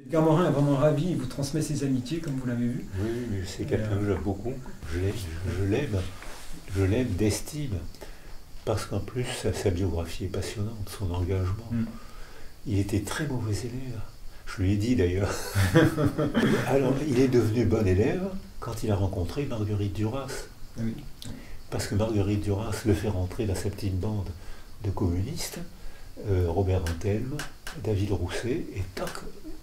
Edgar Morin est vraiment ravi, il vous transmet ses amitiés, comme vous l'avez vu. Oui, mais c'est quelqu'un que j'aime beaucoup. Je l'aime d'estime. Parce qu'en plus, sa biographie est passionnante, son engagement. Il était très mauvais élève. Je lui ai dit d'ailleurs. Alors, il est devenu bon élève quand il a rencontré Marguerite Duras. Oui. Parce que Marguerite Duras le fait rentrer dans sa petite bande de communistes, Robert Antelme, David Rousset, et toc,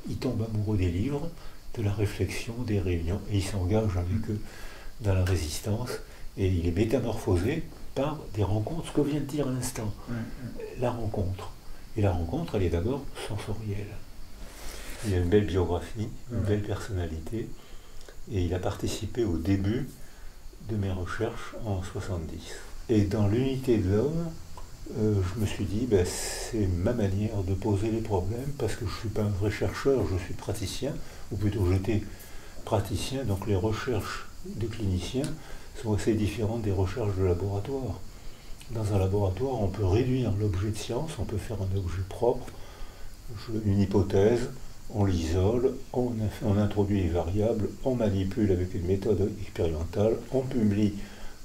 il tombe amoureux des livres, de la réflexion, des réunions, et il s'engage avec eux dans la résistance, et il est métamorphosé par des rencontres, ce que vient de dire à l'instant, la rencontre. Et la rencontre, elle est d'abord sensorielle. Il a une belle biographie, une belle personnalité, et il a participé au début de mes recherches en 70. Et dans l'unité de l'homme, je me suis dit, ben, c'est ma manière de poser les problèmes, parce que je ne suis pas un vrai chercheur, je suis praticien, ou plutôt j'étais praticien, donc les recherches de cliniciens sont assez différentes des recherches de laboratoire. Dans un laboratoire, on peut réduire l'objet de science, on peut faire un objet propre, une hypothèse, on l'isole, on introduit les variables, on manipule avec une méthode expérimentale, on publie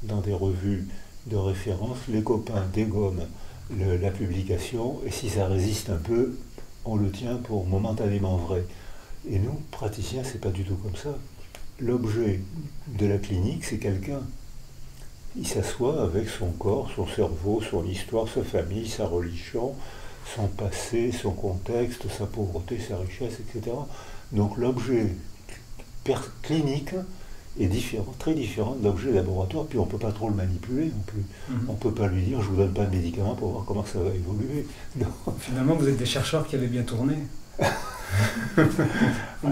dans des revues de référence, les copains dégomment la publication, et si ça résiste un peu, on le tient pour momentanément vrai. Et nous, praticiens, c'est pas du tout comme ça. L'objet de la clinique, c'est quelqu'un. Il s'assoit avec son corps, son cerveau, son histoire, sa famille, sa religion, son passé, son contexte, sa pauvreté, sa richesse, etc. Donc l'objet clinique est différent, très différent de l'objet laboratoire, puis on ne peut pas trop le manipuler non plus. On ne peut pas lui dire, je ne vous donne pas de médicaments pour voir comment ça va évoluer. Non. Finalement, vous êtes des chercheurs qui avaient bien tourné.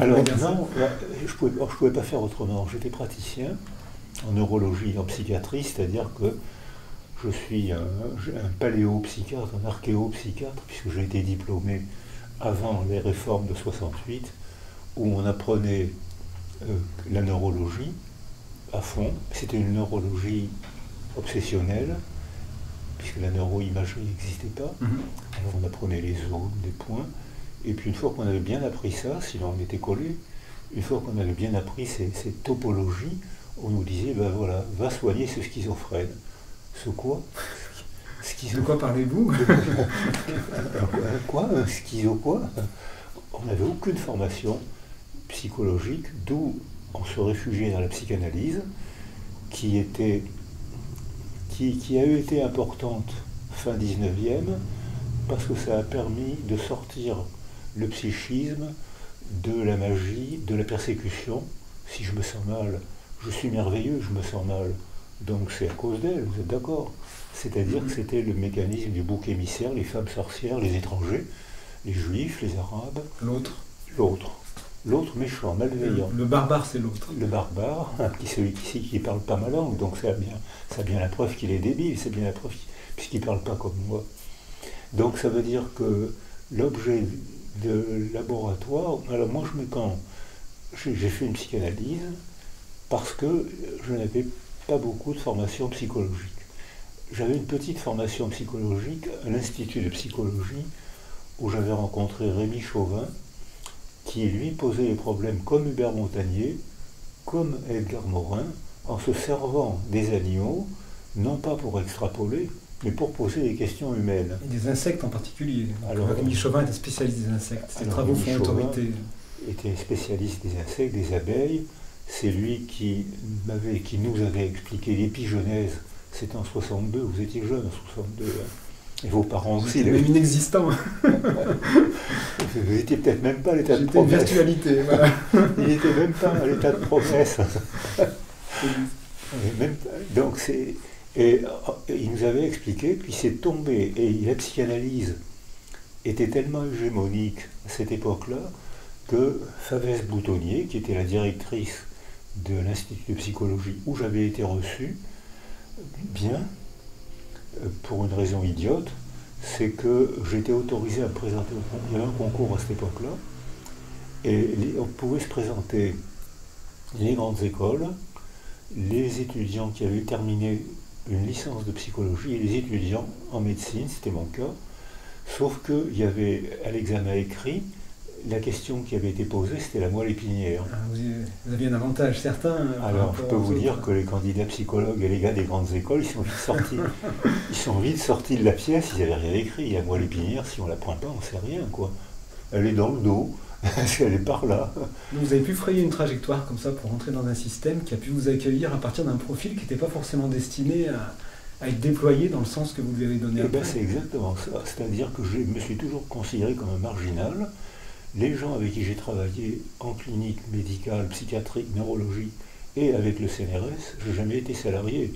Alors non, je pouvais pas faire autrement. J'étais praticien en neurologie, en psychiatrie, c'est-à-dire que je suis un paléopsychiatre, un archéopsychiatre, puisque j'ai été diplômé avant les réformes de 68, où on apprenait la neurologie à fond. C'était une neurologie obsessionnelle, puisque la neuroimagerie n'existait pas. Alors on apprenait les zones, les points, et puis une fois qu'on avait bien appris ça, sinon on était collé, une fois qu'on avait bien appris ces topologies, on nous disait, ben voilà, va soigner ce schizophrène. Ce quoi? De quoi parlez-vous? Quoi? Un schizo quoi? On n'avait aucune formation psychologique, d'où on se réfugiait dans la psychanalyse, qui a été importante fin 19e, parce que ça a permis de sortir le psychisme de la magie, de la persécution. Si je me sens mal, je suis merveilleux, je me sens mal. Donc c'est à cause d'elle, vous êtes d'accord? C'est-à-dire que c'était le mécanisme du bouc émissaire, les femmes sorcières, les étrangers, les juifs, les arabes. L'autre méchant, malveillant. Le barbare, c'est l'autre. Le barbare, celui qui ne parle pas ma langue, donc c'est bien la preuve qu'il est débile, c'est bien la preuve puisqu'il ne parle pas comme moi. Donc ça veut dire que l'objet de laboratoire, alors moi j'ai fait une psychanalyse parce que je n'avais pas beaucoup de formation psychologique. J'avais une petite formation psychologique à l'Institut de psychologie où j'avais rencontré Rémi Chauvin qui lui posait les problèmes comme Hubert Montagnier, comme Edgar Morin, en se servant des animaux, non pas pour extrapoler, mais pour poser des questions humaines. Et des insectes en particulier. Alors, Rémi Chauvin était spécialiste des insectes. Ses travaux font autorité. Était spécialiste des insectes, des abeilles. C'est lui qui nous avait expliqué l'épigenèse. C'était en 62, vous étiez jeune en 62. Hein. Et vos parents aussi. Même inexistant. Vous n'étiez peut-être même pas à l'état de promesse. C'était une virtualité, voilà. Il n'était même pas à l'état de promesse. Donc et il nous avait expliqué, puis c'est tombé, et la psychanalyse était tellement hégémonique à cette époque-là, que Favès Boutonnier, qui était la directrice de l'Institut de psychologie où j'avais été reçu, bien, pour une raison idiote, c'est que j'étais autorisé à me présenter au concours. Il y avait un concours à cette époque-là, et on pouvait se présenter les grandes écoles, les étudiants qui avaient terminé une licence de psychologie et les étudiants en médecine, c'était mon cas, sauf qu'il y avait à l'examen écrit la question qui avait été posée, c'était la moelle épinière. Ah, vous aviez un avantage certain. Alors, je peux vous dire que les candidats psychologues et les gars des grandes écoles, ils sont vite sortis. Ils sont vite sortis de la pièce, ils n'avaient rien écrit. La moelle épinière, si on ne la prend pas, on ne sait rien, quoi. Elle est dans le dos, elle est par là. Donc vous avez pu frayer une trajectoire comme ça pour rentrer dans un système qui a pu vous accueillir à partir d'un profil qui n'était pas forcément destiné à être déployé dans le sens que vous lui avez donné Eh après. bien, c'est exactement ça. C'est-à-dire que je me suis toujours considéré comme un marginal. Les gens avec qui j'ai travaillé en clinique médicale, psychiatrique, neurologie et avec le CNRS, je n'ai jamais été salarié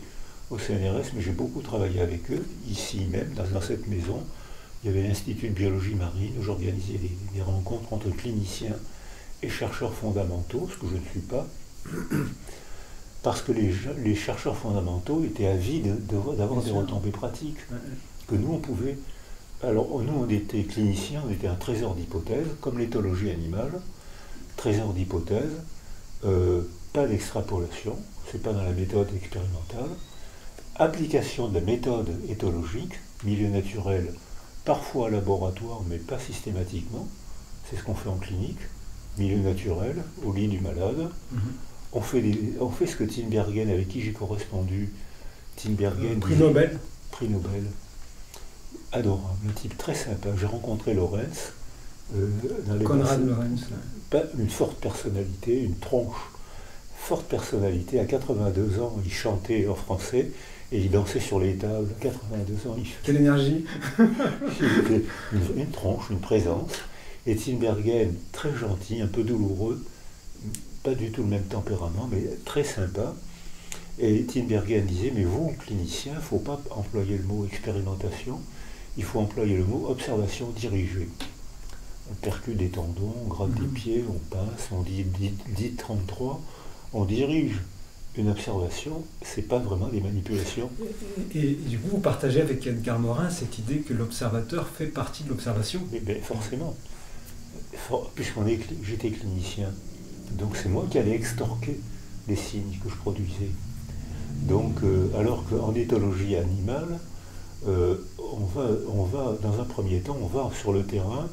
au CNRS, mais j'ai beaucoup travaillé avec eux, ici même, dans cette maison. Il y avait l'Institut de biologie marine où j'organisais des rencontres entre cliniciens et chercheurs fondamentaux, ce que je ne suis pas, parce que les chercheurs fondamentaux étaient avides d'avoir des retombées pratiques, que nous on pouvait... Alors nous on était cliniciens, on était un trésor d'hypothèses, comme l'éthologie animale, trésor d'hypothèses, pas d'extrapolation, c'est pas dans la méthode expérimentale, application de la méthode éthologique, milieu naturel, parfois laboratoire, mais pas systématiquement, c'est ce qu'on fait en clinique, milieu naturel, au lit du malade. On fait ce que Tinbergen, avec qui j'ai correspondu, Tinbergen... Prix Nobel. Prix Nobel. Adorable, un type très sympa. J'ai rencontré Lorenz. Konrad Lorenz. Pas une forte personnalité, une tronche. Forte personnalité. À 82 ans, il chantait en français et il dansait sur les tables. À 82 ans, il... Quelle énergie. Il était une tronche, une présence. Et Tinbergen, très gentil, un peu douloureux, pas du tout le même tempérament, mais très sympa. Et Tinbergen disait, mais vous, clinicien, il ne faut pas employer le mot expérimentation, il faut employer le mot observation dirigée. On percute des tendons, on gratte des pieds, on passe, on dit 33, on dirige. Une observation, c'est pas vraiment des manipulations. Et du coup, vous partagez avec Edgar Morin cette idée que l'observateur fait partie de l'observation. Mais ben, forcément, j'étais clinicien, donc c'est moi qui allais extorquer les signes que je produisais. Donc, alors qu'en éthologie animale, on va, dans un premier temps, on va sur le terrain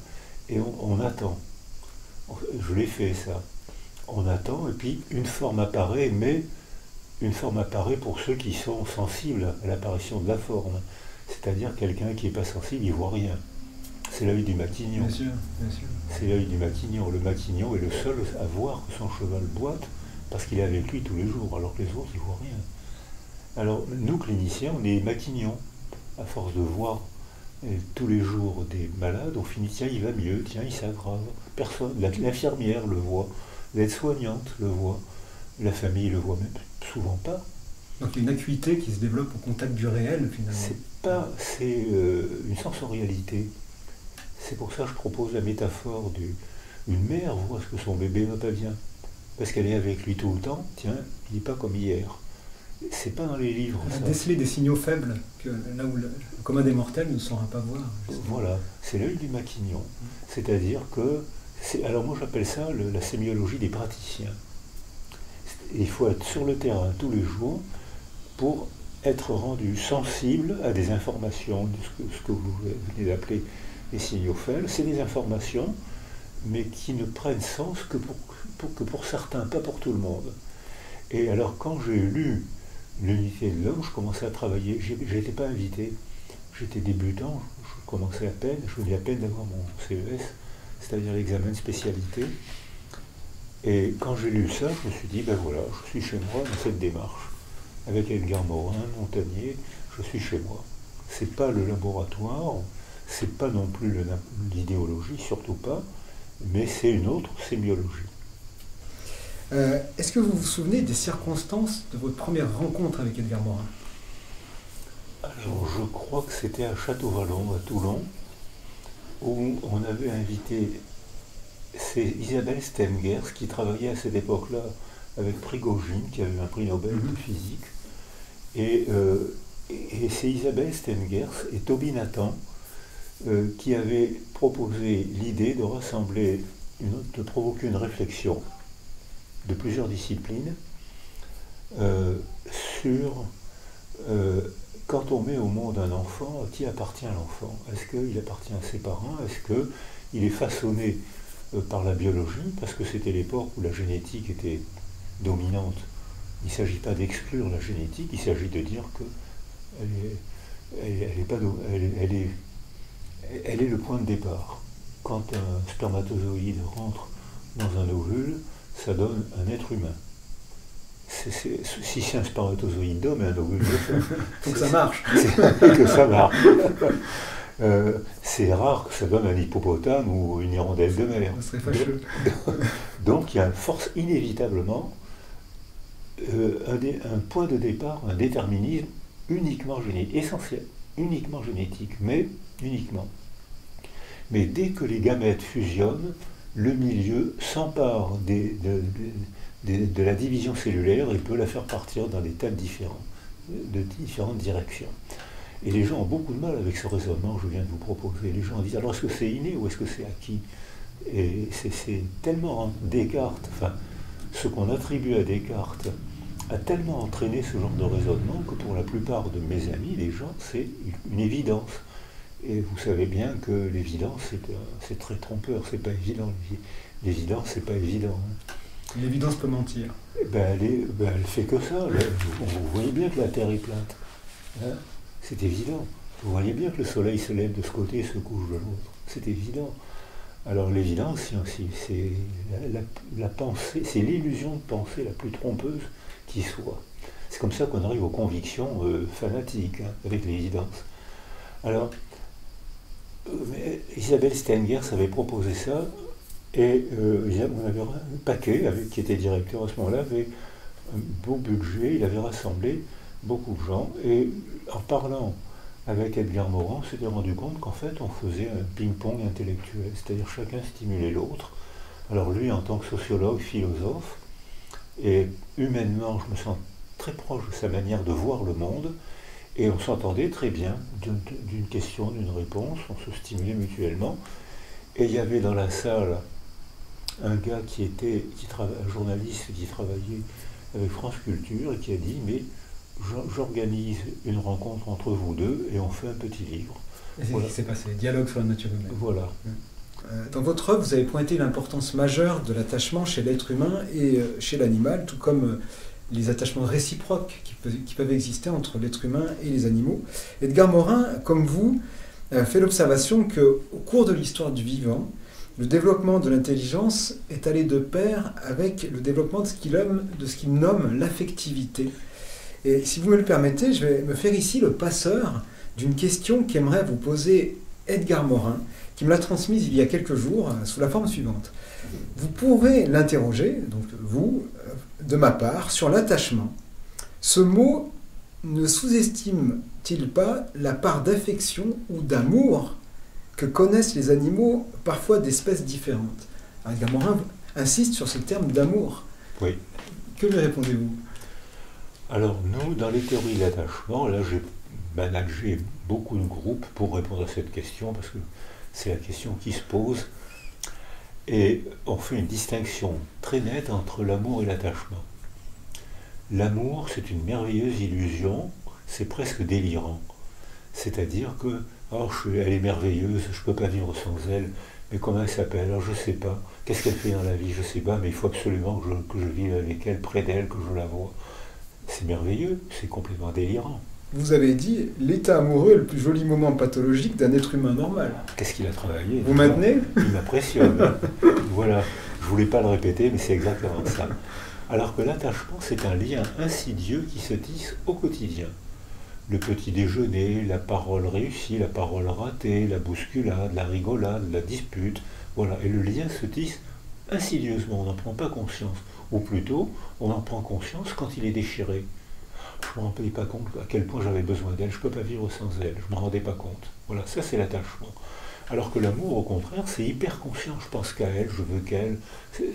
et on attend. Je l'ai fait ça. On attend et puis une forme apparaît, mais une forme apparaît pour ceux qui sont sensibles à l'apparition de la forme. C'est-à-dire quelqu'un qui n'est pas sensible, il ne voit rien. C'est l'œil du maquignon. Bien sûr, bien sûr. C'est l'œil du maquignon. Le maquignon est le seul à voir que son cheval boite parce qu'il est avec lui tous les jours, alors que les autres, ils ne voient rien. Alors, nous, cliniciens, on est maquignons. À force de voir tous les jours des malades, on finit, tiens, il va mieux, tiens, il s'aggrave. Personne, l'infirmière le voit, l'aide-soignante le voit, la famille le voit même souvent pas. Donc il y a une acuité qui se développe au contact du réel, finalement. C'est une sensorialité. C'est pour ça que je propose la métaphore d'une mère voit ce que son bébé va pas bien. Parce qu'elle est avec lui tout le temps, tiens, il n'est pas comme hier. C'est pas dans les livres. Ça. Déceler des signaux faibles, que là où le commun des mortels ne saura pas voir. Voilà, c'est l'œil du maquignon. C'est-à-dire que, alors moi j'appelle ça la sémiologie des praticiens. Il faut être sur le terrain tous les jours pour être rendu sensible à des informations, ce que vous venez d'appeler les signaux faibles. C'est des informations, mais qui ne prennent sens que pour certains, pas pour tout le monde. Et alors quand j'ai lu l'unité de l'homme, je commençais à travailler, je n'étais pas invité, j'étais débutant, je commençais à peine, je venais à peine d'avoir mon CES, c'est-à-dire l'examen de spécialité. Et quand j'ai lu ça, je me suis dit, ben voilà, je suis chez moi dans cette démarche. Avec Edgar Morin, Montagnier, je suis chez moi. C'est pas le laboratoire, c'est pas non plus l'idéologie, surtout pas, mais c'est une autre sémiologie. Est-ce que vous vous souvenez des circonstances de votre première rencontre avec Edgar Morin? Alors, je crois que c'était à Château-Vallon, à Toulon, où on avait invité, c'est Isabelle Stengers, qui travaillait à cette époque-là avec Prigogine, qui avait eu un prix Nobel de physique. Et c'est Isabelle Stengers et Toby Nathan qui avaient proposé l'idée de rassembler, de provoquer une réflexion de plusieurs disciplines sur quand on met au monde un enfant, à qui appartient l'enfant? Est-ce qu'il appartient à ses parents? Est-ce qu'il est façonné par la biologie, parce que c'était l'époque où la génétique était dominante. Il ne s'agit pas d'exclure la génétique, il s'agit de dire qu'elle est le point de départ. Quand un spermatozoïde rentre dans un ovule, ça donne un être humain. Si c'est un spermatozoïde d'homme et un ovule de femme, faut que ça marche. Que ça marche. C'est rare que ça donne un hippopotame ou une hirondelle de mer. Ça serait fâcheux. Donc il y a force inévitablement un point de départ, un déterminisme uniquement génétique, essentiel, uniquement génétique, mais uniquement. Mais dès que les gamètes fusionnent, le milieu s'empare de la division cellulaire et peut la faire partir dans des tas de différentes directions. Et les gens ont beaucoup de mal avec ce raisonnement que je viens de vous proposer. Les gens disent, alors est-ce que c'est inné ou est-ce que c'est acquis? Et c'est tellement Descartes, enfin, ce qu'on attribue à Descartes a tellement entraîné ce genre de raisonnement que pour la plupart de mes amis, les gens, c'est une évidence. Et vous savez bien que l'évidence, c'est très trompeur, c'est pas évident. L'évidence, c'est pas évident. L'évidence peut mentir. Elle fait que ça. Vous voyez bien que la Terre est plate. Hein, c'est évident. Vous voyez bien que le soleil se lève de ce côté et se couche de l'autre. C'est évident. Alors l'évidence, c'est la pensée, c'est l'illusion de pensée la plus trompeuse qui soit. C'est comme ça qu'on arrive aux convictions fanatiques, avec l'évidence. Alors, Isabelle Stengers avait proposé ça, et on avait un paquet, qui était directeur à ce moment-là, avait un beau budget, il avait rassemblé beaucoup de gens, et en parlant avec Edgar Morin, on s'était rendu compte qu'en fait on faisait un ping-pong intellectuel, c'est-à-dire chacun stimulait l'autre. Alors lui, en tant que sociologue, philosophe, et humainement, je me sens très proche de sa manière de voir le monde, et on s'entendait très bien d'une question, d'une réponse, on se stimulait mutuellement. Et il y avait dans la salle un gars un journaliste qui travaillait avec France Culture et qui a dit, mais j'organise une rencontre entre vous deux et on fait un petit livre. Et c'est ce qui s'est passé, dialogue sur la nature humaine. Voilà. Dans votre œuvre, vous avez pointé l'importance majeure de l'attachement chez l'être humain et chez l'animal, tout comme les attachements réciproques qui peuvent exister entre l'être humain et les animaux. Edgar Morin, comme vous, fait l'observation qu'au cours de l'histoire du vivant, le développement de l'intelligence est allé de pair avec le développement de ce qu'il nomme l'affectivité. Et si vous me le permettez, je vais me faire ici le passeur d'une question qu'aimerait vous poser Edgar Morin, qui me l'a transmise il y a quelques jours sous la forme suivante. Vous pourrez l'interroger, donc vous, de ma part, sur l'attachement. Ce mot ne sous-estime-t-il pas la part d'affection ou d'amour que connaissent les animaux, parfois d'espèces différentes? Edgar Morin insiste sur ce terme d'amour. Oui. Que lui répondez-vous? Alors nous, dans les théories de l'attachement, là j'ai managé beaucoup de groupes pour répondre à cette question, parce que c'est la question qui se pose, et on fait une distinction très nette entre l'amour et l'attachement. L'amour, c'est une merveilleuse illusion, c'est presque délirant. C'est-à-dire que, elle est merveilleuse, je ne peux pas vivre sans elle, mais comment elle s'appelle? Alors je ne sais pas. Qu'est-ce qu'elle fait dans la vie? Je ne sais pas, mais il faut absolument que je vive avec elle, près d'elle, que je la vois. C'est merveilleux, c'est complètement délirant. Vous avez dit l'état amoureux est le plus joli moment pathologique d'un être humain normal. Qu'est-ce qu'il a travaillé? Vous maintenez? Il m'impressionne. Voilà, je ne voulais pas le répéter, mais c'est exactement ça. Alors que l'attachement, c'est un lien insidieux qui se tisse au quotidien. Le petit déjeuner, la parole réussie, la parole ratée, la bousculade, la rigolade, la dispute, voilà. Et le lien se tisse insidieusement, on n'en prend pas conscience. Ou plutôt, on en prend conscience quand il est déchiré. Je ne me rendais pas compte à quel point j'avais besoin d'elle, je ne peux pas vivre sans elle, je ne me rendais pas compte. Voilà, ça c'est l'attachement. Alors que l'amour, au contraire, c'est hyper conscient, je pense qu'à elle, je veux qu'elle,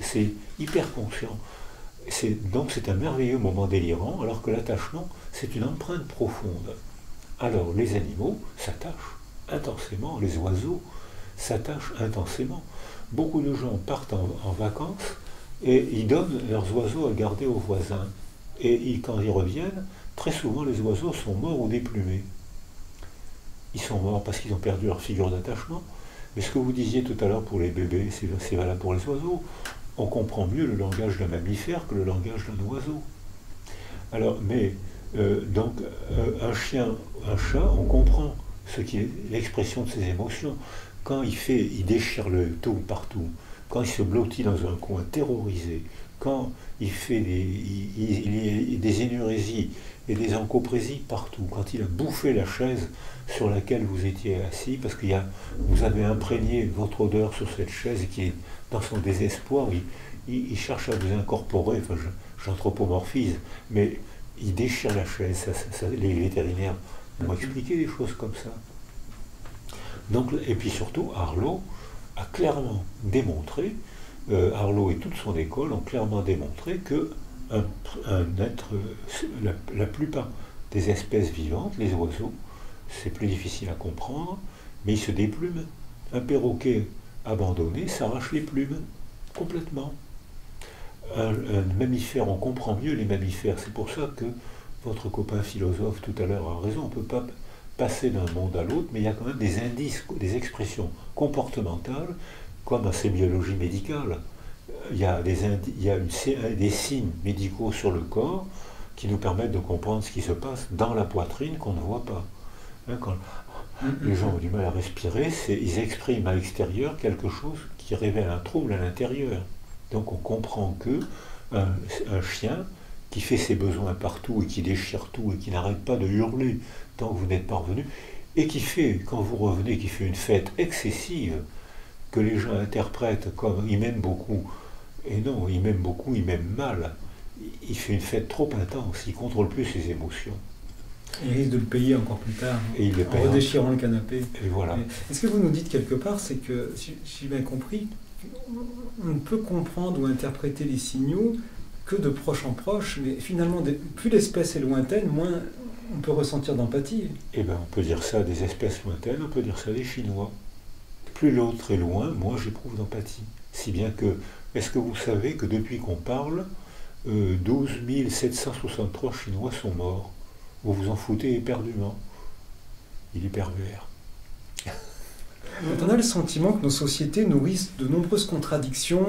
c'est hyper conscient. Donc c'est un merveilleux moment délirant, alors que l'attachement, c'est une empreinte profonde. Alors les animaux s'attachent intensément, les oiseaux s'attachent intensément. Beaucoup de gens partent en vacances et ils donnent leurs oiseaux à garder aux voisins. Et quand ils reviennent, très souvent les oiseaux sont morts ou déplumés. Ils sont morts parce qu'ils ont perdu leur figure d'attachement, Mais ce que vous disiez tout à l'heure pour les bébés, c'est valable pour les oiseaux. On comprend mieux le langage d'un mammifère que le langage d'un oiseau. Alors, mais un chien, un chat, on comprend ce qui est l'expression de ses émotions. Quand il déchire le tout partout, quand il se blottit dans un coin terrorisé, quand il fait des énurésies et des encoprésies partout, quand il a bouffé la chaise sur laquelle vous étiez assis, parce que vous avez imprégné votre odeur sur cette chaise et qui est dans son désespoir, il cherche à vous incorporer, enfin j'anthropomorphise, mais il déchire la chaise, les vétérinaires m'ont expliqué des choses comme ça. Donc, et puis surtout, Arlot a clairement démontré, Arlot et toute son école ont clairement démontré que un être, la plupart des espèces vivantes, les oiseaux, c'est plus difficile à comprendre, mais ils se déplument. Un perroquet abandonné s'arrache les plumes, complètement. Un mammifère, on comprend mieux les mammifères, c'est pour ça que votre copain philosophe tout à l'heure a raison, on ne peut pas passer d'un monde à l'autre, mais il y a quand même des indices, des expressions comportementales, comme en sémiologie médicale. Il y a des signes médicaux sur le corps qui nous permettent de comprendre ce qui se passe dans la poitrine qu'on ne voit pas. Quand les gens ont du mal à respirer, ils expriment à l'extérieur quelque chose qui révèle un trouble à l'intérieur. Donc on comprend que un chien qui fait ses besoins partout et qui déchire tout et qui n'arrête pas de hurler tant que vous n'êtes pas revenu, et qui fait, quand vous revenez, qui fait une fête excessive, que les gens interprètent comme il m'aime beaucoup, et non, il m'aime beaucoup, il m'aime mal. Il fait une fête trop intense, il ne contrôle plus ses émotions. Il risque de le payer encore plus tard, et en redéchirant le canapé. Et voilà. Est-ce que vous nous dites quelque part, c'est que, si j'ai bien compris, on ne peut comprendre ou interpréter les signaux que de proche en proche, mais finalement, plus l'espèce est lointaine, moins on peut ressentir d'empathie. Eh bien, on peut dire ça des espèces lointaines, on peut dire ça des Chinois. Plus l'autre est loin, moins j'éprouve d'empathie. Si bien que, est-ce que vous savez que depuis qu'on parle, 12 763 Chinois sont morts? Vous vous en foutez éperdument. Il est pervers. On a le sentiment que nos sociétés nourrissent de nombreuses contradictions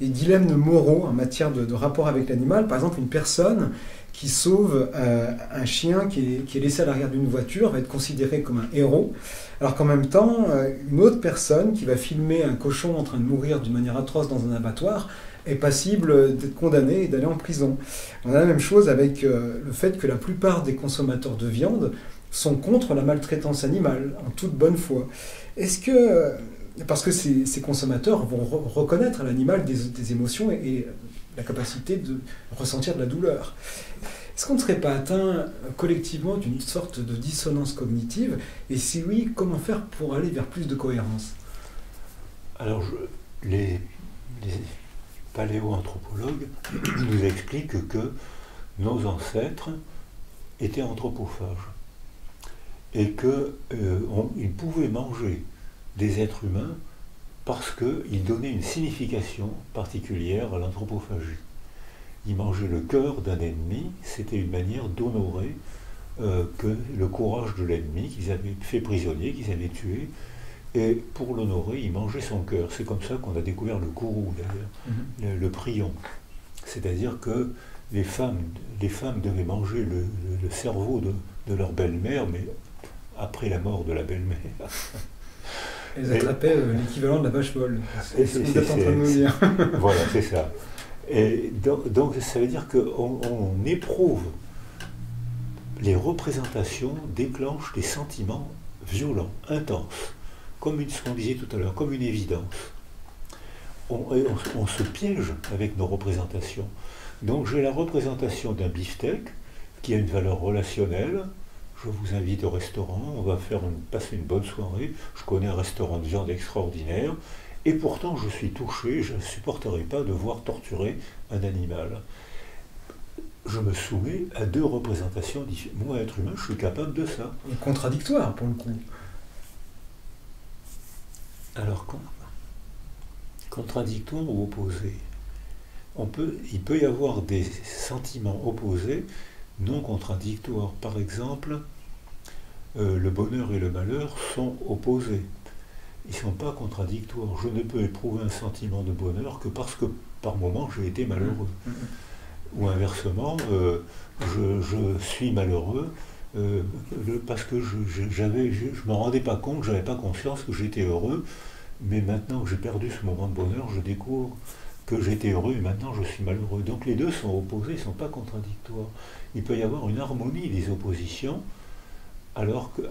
et dilemmes moraux en matière de rapport avec l'animal. Par exemple, une personne qui sauve un chien qui est laissé à l'arrière d'une voiture va être considérée comme un héros, alors qu'en même temps, une autre personne qui va filmer un cochon en train de mourir d'une manière atroce dans un abattoir est passible d'être condamné et d'aller en prison. On a la même chose avec le fait que la plupart des consommateurs de viande sont contre la maltraitance animale, en toute bonne foi. Est-ce que, parce que ces consommateurs vont reconnaître à l'animal des émotions et la capacité de ressentir de la douleur, est-ce qu'on ne serait pas atteint collectivement d'une sorte de dissonance cognitive? Et si oui, comment faire pour aller vers plus de cohérence? Alors, les paléoanthropologues nous expliquent que nos ancêtres étaient anthropophages et qu'ils pouvaient manger des êtres humains parce qu'ils donnaient une signification particulière à l'anthropophagie. Ils mangeaient le cœur d'un ennemi, c'était une manière d'honorer que le courage de l'ennemi qu'ils avaient fait prisonnier, qu'ils avaient tué, et pour l'honorer, ils mangeaient son cœur. C'est comme ça qu'on a découvert le kourou, d'ailleurs, le prion. C'est-à-dire que les femmes devaient manger le cerveau de leur belle-mère, mais après la mort de la belle-mère. Elles attrapaient l'équivalent de la vache molle. C'est ce que vous êtes en train de nous dire. Voilà, c'est ça. Et donc ça veut dire qu'on éprouve, les représentations déclenchent des sentiments violents, intenses, comme ce qu'on disait tout à l'heure, comme une évidence. On se piège avec nos représentations. Donc j'ai la représentation d'un beefsteak qui a une valeur relationnelle. Je vous invite au restaurant, on va passer une bonne soirée. Je connais un restaurant de viande extraordinaire. Et pourtant, je suis touché, je ne supporterai pas de voir torturer un animal. Je me soumets à deux représentations différentes. Moi, être humain, je suis capable de ça. Et contradictoire, pour le coup. Alors, contradictoire ou opposé? Il peut y avoir des sentiments opposés, non contradictoires. Par exemple, le bonheur et le malheur sont opposés. ils ne sont pas contradictoires. Je ne peux éprouver un sentiment de bonheur que parce que par moment j'ai été malheureux. Ou inversement, je suis malheureux parce que je ne me rendais pas compte, je n'avais pas conscience que j'étais heureux, mais maintenant que j'ai perdu ce moment de bonheur, je découvre que j'étais heureux et maintenant je suis malheureux. Donc les deux sont opposés, ils ne sont pas contradictoires. Il peut y avoir une harmonie des oppositions, alors que...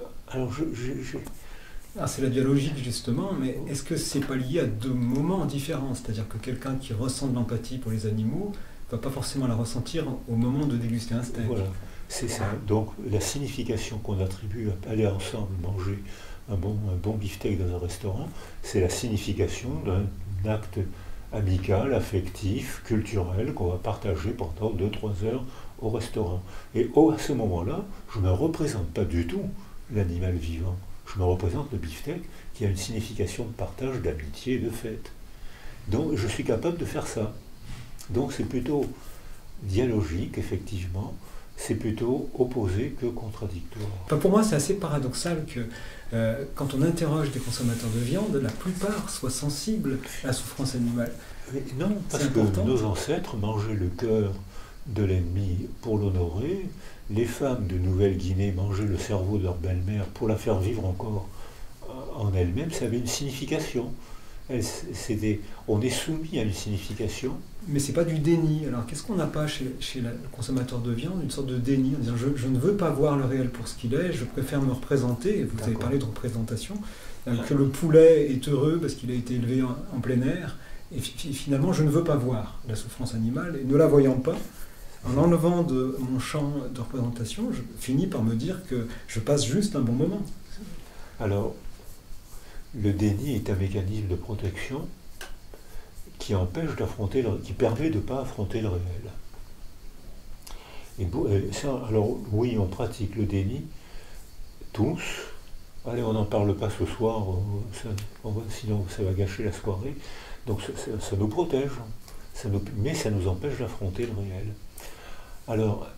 c'est la dialogique justement, mais est-ce que c'est pas lié à deux moments différents? C'est-à-dire que quelqu'un qui ressent de l'empathie pour les animaux ne va pas forcément la ressentir au moment de déguster un steak. Voilà, c'est ça. Donc la signification qu'on attribue à aller ensemble manger un bon beefsteak dans un restaurant, c'est la signification d'un acte amical, affectif, culturel qu'on va partager pendant 2-3 heures au restaurant. Et à ce moment-là, je ne représente pas du tout l'animal vivant. Je me représente le beefsteak qui a une signification de partage, d'amitié, de fête. Donc je suis capable de faire ça. Donc c'est plutôt dialogique, effectivement, c'est plutôt opposé que contradictoire. Enfin, pour moi, c'est assez paradoxal que quand on interroge des consommateurs de viande, la plupart soient sensibles à la souffrance animale. Mais non, parce que nos ancêtres mangeaient le cœur de l'ennemi pour l'honorer. Les femmes de Nouvelle-Guinée mangeaient le cerveau de leur belle-mère pour la faire vivre encore en elle-même. Ça avait une signification. On est soumis à une signification. Mais c'est pas du déni. Alors qu'est-ce qu'on n'a pas chez le consommateur de viande? Une sorte de déni en disant je ne veux pas voir le réel pour ce qu'il est, je préfère me représenter, et vous avez parlé de représentation, que le poulet est heureux parce qu'il a été élevé en plein air, et finalement je ne veux pas voir la souffrance animale, et ne la voyant pas, en enlevant de mon champ de représentation, je finis par me dire que je passe juste un bon moment. Alors, le déni est un mécanisme de protection qui empêche d'affronter, qui permet de ne pas affronter le réel. Et ça, alors oui, on pratique le déni, tous. Allez, on n'en parle pas ce soir, sinon ça va gâcher la soirée. Donc ça nous protège, mais ça nous empêche d'affronter le réel. Alors,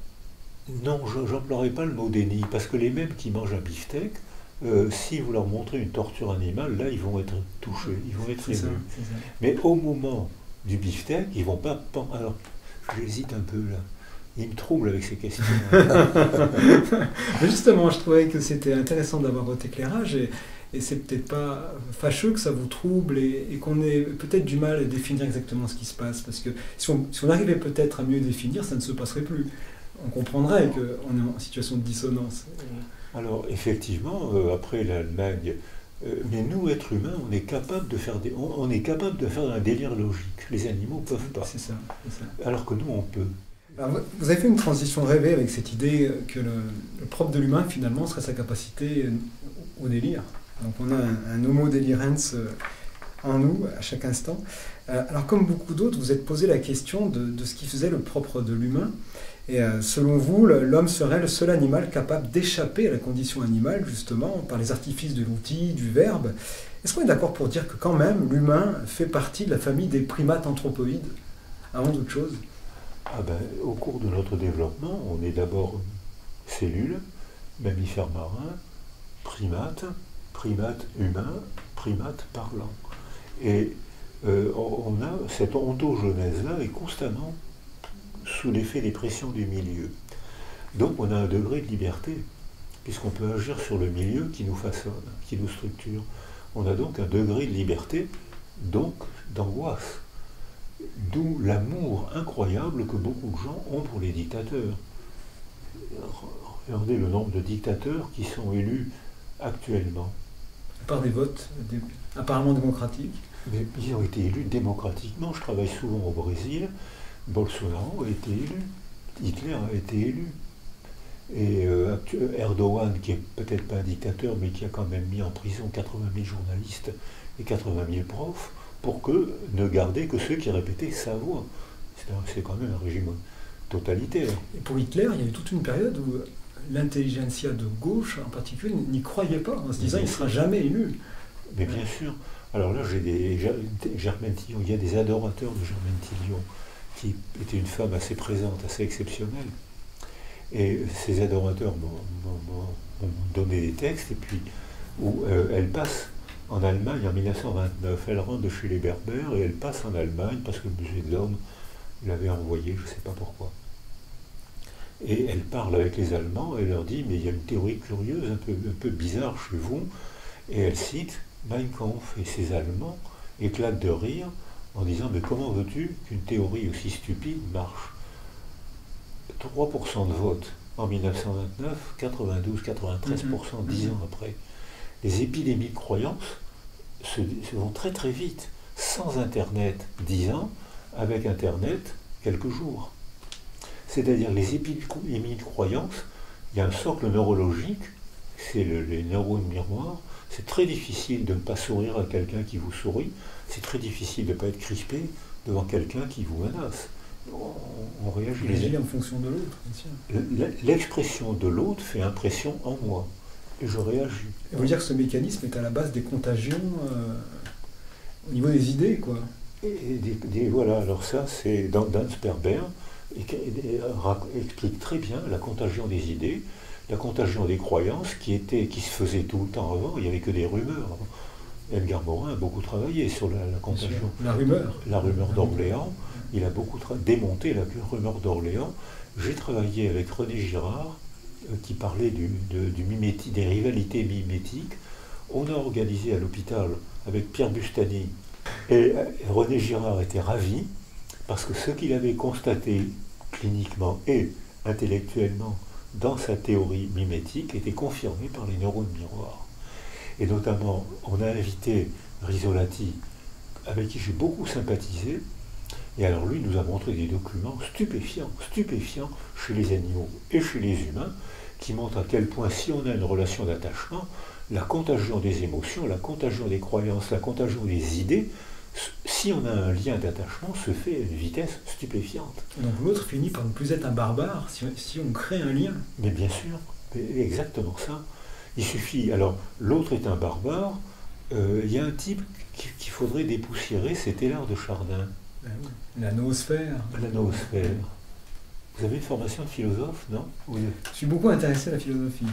non, je n'emploierai pas le mot déni, parce que les mêmes qui mangent un beefsteak, si vous leur montrez une torture animale, là, ils vont être touchés, ils vont être émus. Mais au moment du beefsteak, ils ne vont pas... Alors, j'hésite un peu, là. Il me trouble avec ces questions. Justement, je trouvais que c'était intéressant d'avoir votre éclairage, et c'est peut-être pas fâcheux que ça vous trouble, et qu'on ait peut-être du mal à définir exactement ce qui se passe, parce que si on arrivait peut-être à mieux définir, ça ne se passerait plus. On comprendrait qu'on est en situation de dissonance. Alors, effectivement, après l'Allemagne, mais nous, êtres humains, on est capable de faire un délire logique. Les animaux ne peuvent pas. C'est ça. Alors que nous, on peut. Alors, vous avez fait une transition rêvée avec cette idée que le propre de l'humain, finalement, serait sa capacité au délire. Donc on a un homo delirens en nous, à chaque instant. Alors, comme beaucoup d'autres, vous êtes posé la question de ce qui faisait le propre de l'humain. Et selon vous, l'homme serait le seul animal capable d'échapper à la condition animale, justement, par les artifices de l'outil, du verbe. Est-ce qu'on est d'accord pour dire que quand même, l'humain fait partie de la famille des primates anthropoïdes, avant toute chose? Au cours de notre développement, on est d'abord cellules, mammifères marins, primates humains, primates parlants. Et on a cette ontogenèse-là est constamment sous l'effet des pressions du milieu. Donc on a un degré de liberté, puisqu'on peut agir sur le milieu qui nous façonne, qui nous structure. On a donc un degré de liberté, donc d'angoisse. D'où l'amour incroyable que beaucoup de gens ont pour les dictateurs. Regardez le nombre de dictateurs qui sont élus actuellement. Par des votes apparemment démocratiques. Mais ils ont été élus démocratiquement. Je travaille souvent au Brésil. Bolsonaro a été élu, Hitler a été élu, et Erdogan, qui est peut-être pas un dictateur, mais qui a quand même mis en prison 80 000 journalistes et 80 000 profs, pour ne garder que ceux qui répétaient sa voix. C'est quand même un régime totalitaire. Et pour Hitler, il y avait toute une période où l'intelligentsia de gauche, en particulier, n'y croyait pas, en se disant qu'il ne sera jamais élu. Mais bien sûr. Alors là, Germaine Tillon, il y a des adorateurs de Germaine Tillon, qui était une femme assez présente, assez exceptionnelle. Et ces adorateurs m'ont donné des textes, et puis où elle passe en Allemagne en 1929. Elle rentre de chez les Berbères et elle passe en Allemagne parce que le musée de l'homme l'avait envoyée, je ne sais pas pourquoi. Et elle parle avec les Allemands et leur dit « mais il y a une théorie curieuse, un peu bizarre chez vous ». Et elle cite Mein Kampf, et ces Allemands éclatent de rire en disant « mais comment veux-tu qu'une théorie aussi stupide marche ?» 3% de vote en 1929, 92-93% 10 ans après. Les épidémies de croyances se vont très très vite. Sans Internet, 10 ans, avec Internet, quelques jours. C'est-à-dire les épidémies de croyances, il y a un socle neurologique, c'est les neurones miroirs. C'est très difficile de ne pas sourire à quelqu'un qui vous sourit, c'est très difficile de ne pas être crispé devant quelqu'un qui vous menace. On réagit en fonction de l'autre, bien sûr. L'expression de l'autre fait impression en moi, et je réagis. Vous voulez dire que ce mécanisme est à la base des contagions au niveau des idées, quoi. Voilà, alors ça, c'est Dan Sperber explique très bien la contagion des idées, la contagion des croyances qui se faisait tout le temps avant, il n'y avait que des rumeurs. Edgar Morin a beaucoup travaillé sur la contagion. La rumeur. La rumeur d'Orléans, il a beaucoup démonté la rumeur d'Orléans. J'ai travaillé avec René Girard, qui parlait des rivalités mimétiques. On a organisé à l'hôpital avec Pierre Bustani, et René Girard était ravi, parce que ce qu'il avait constaté cliniquement et intellectuellement dans sa théorie mimétique était confirmé par les neurones miroirs. Et notamment, on a invité Risolati, avec qui j'ai beaucoup sympathisé, et alors lui nous a montré des documents stupéfiants chez les animaux et chez les humains, qui montrent à quel point si on a une relation d'attachement, la contagion des émotions, la contagion des croyances, la contagion des idées, si on a un lien d'attachement, se fait à une vitesse stupéfiante. Donc l'autre finit par ne plus être un barbare si on crée un lien. Mais bien sûr, exactement ça. Il suffit, alors l'autre est un barbare, il y a un type qu'il faudrait dépoussiérer, c'est Teilhard de Chardin. La noosphère. La noosphère. Vous avez une formation de philosophe, non? Oui. Je suis beaucoup intéressé à la philosophie.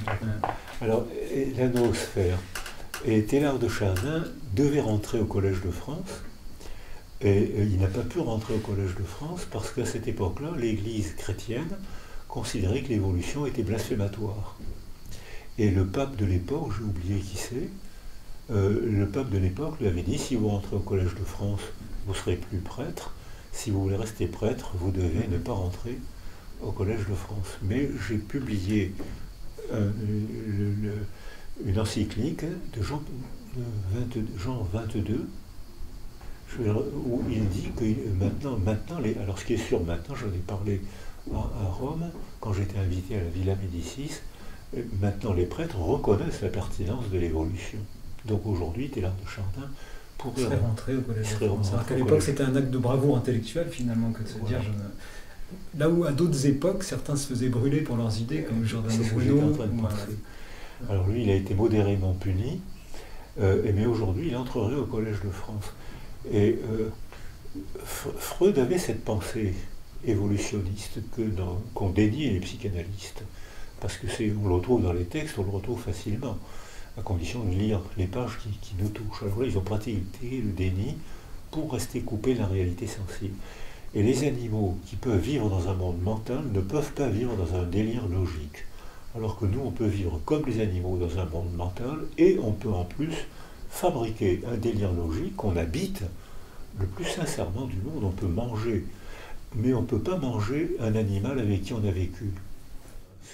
Alors, la noosphère. Et Teilhard de Chardin devait rentrer au Collège de France, et il n'a pas pu rentrer au Collège de France parce qu'à cette époque-là, l'Église chrétienne considérait que l'évolution était blasphématoire. Et le pape de l'époque, j'ai oublié qui c'est, le pape de l'époque lui avait dit, si vous rentrez au Collège de France, vous serez plus prêtre, si vous voulez rester prêtre, vous devez ne pas rentrer au Collège de France. Mais j'ai publié une encyclique de Jean 22, où il dit que maintenant alors ce qui est sûr maintenant, j'en ai parlé à Rome, quand j'étais invité à la Villa Médicis, maintenant les prêtres reconnaissent la pertinence de l'évolution. Donc aujourd'hui, Teilhard de Chardin serait rentré au Collège de France. Alors qu'à l'époque, c'était un acte de bravoure intellectuelle finalement que de se dire... Là où à d'autres époques, certains se faisaient brûler pour leurs idées, comme Giordano Bruno. Alors lui, il a été modérément puni, mais aujourd'hui, il entrerait au Collège de France. Et Freud avait cette pensée évolutionniste qu'on déniait les psychanalystes, parce que on le retrouve dans les textes, on le retrouve facilement, à condition de lire les pages qui nous touchent. Alors là, ils ont pratiqué le déni pour rester coupés de la réalité sensible. Et les animaux qui peuvent vivre dans un monde mental ne peuvent pas vivre dans un délire logique. Alors que nous, on peut vivre comme les animaux dans un monde mental, et on peut en plus fabriquer un délire logique qu'on habite le plus sincèrement du monde. On peut manger, mais on ne peut pas manger un animal avec qui on a vécu.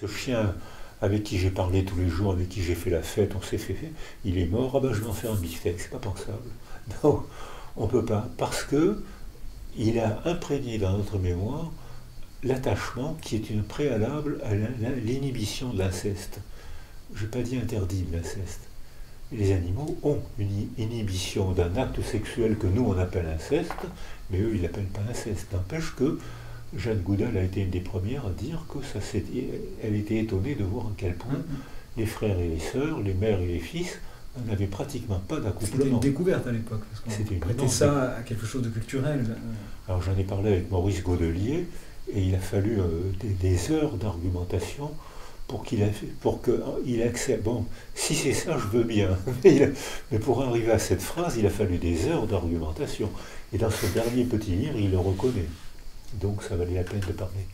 Ce chien avec qui j'ai parlé tous les jours, avec qui j'ai fait la fête, on s'est fait, il est mort, ah ben je vais en faire un beefsteak, c'est pas pensable. Non, on ne peut pas, parce que il a imprégné dans notre mémoire l'attachement qui est une préalable à l'inhibition de l'inceste. Je n'ai pas dit interdit de l'inceste. Les animaux ont une inhibition d'un acte sexuel que nous on appelle inceste, mais eux ils l'appellent pas inceste. N'empêche que Jeanne Goudal a été une des premières à dire que elle était étonnée de voir à quel point les frères et les sœurs, les mères et les fils n'avaient pratiquement pas d'accouplement. C'était une découverte à l'époque, parce qu'on prêtait ça à quelque chose de culturel. Alors j'en ai parlé avec Maurice Godelier, et il a fallu des heures d'argumentation pour qu'il accepte. Bon, si c'est ça, je veux bien. Mais pour arriver à cette phrase, il a fallu des heures d'argumentation. Et dans ce dernier petit livre, il le reconnaît. Donc ça valait la peine de parler.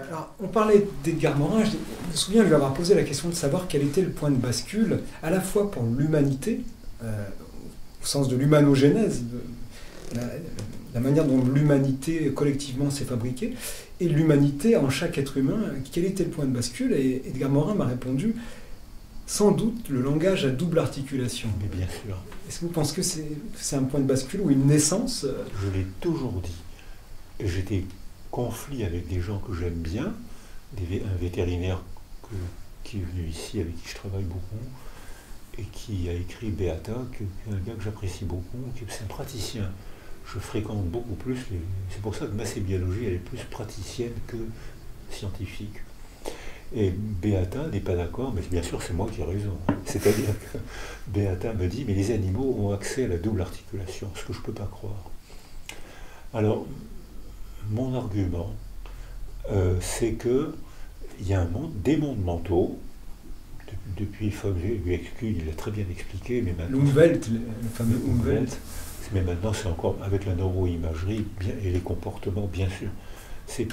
Alors, on parlait d'Edgar Morin. Je me souviens lui avoir posé la question de savoir quel était le point de bascule, à la fois pour l'humanité, au sens de l'humanogénèse, la manière dont l'humanité collectivement s'est fabriquée, et l'humanité en chaque être humain, quel était le point de bascule. Et Edgar Morin m'a répondu, sans doute, le langage à double articulation. Mais bien sûr. Est-ce que vous pensez que c'est un point de bascule ou une naissance? Je l'ai toujours dit. J'étais conflit avec des gens que j'aime bien, un vétérinaire qui est venu ici, avec qui je travaille beaucoup, et qui a écrit Beata, qui est un gars que j'apprécie beaucoup, c'est un praticien. Je fréquente beaucoup plus, c'est pour ça que ma biologie elle est plus praticienne que scientifique. Et Beata n'est pas d'accord, mais bien sûr c'est moi qui ai raison. C'est-à-dire que Beata me dit, mais les animaux ont accès à la double articulation, ce que je ne peux pas croire. Alors, mon argument, c'est qu'il y a des mondes mentaux, depuis Fabre-Huexcul, il l'a très bien expliqué, mais maintenant... L'Umwelt, le fameux Umwelt. Mais maintenant, c'est encore avec la neuroimagerie et les comportements, bien sûr. Il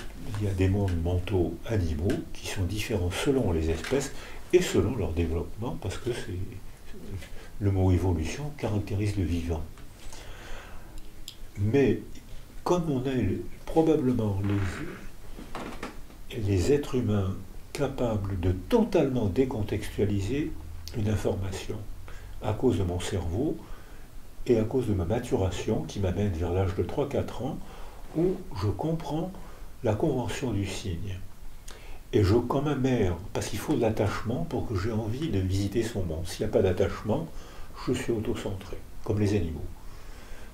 y a des mondes mentaux animaux qui sont différents selon les espèces et selon leur développement, parce que le mot évolution caractérise le vivant. Mais comme on est probablement les êtres humains capables de totalement décontextualiser une information à cause de mon cerveau et à cause de ma maturation qui m'amène vers l'âge de 3-4 ans où je comprends la convention du signe. Et comme ma mère, parce qu'il faut de l'attachement pour que j'ai envie de visiter son monde. S'il n'y a pas d'attachement, je suis autocentré, comme les animaux.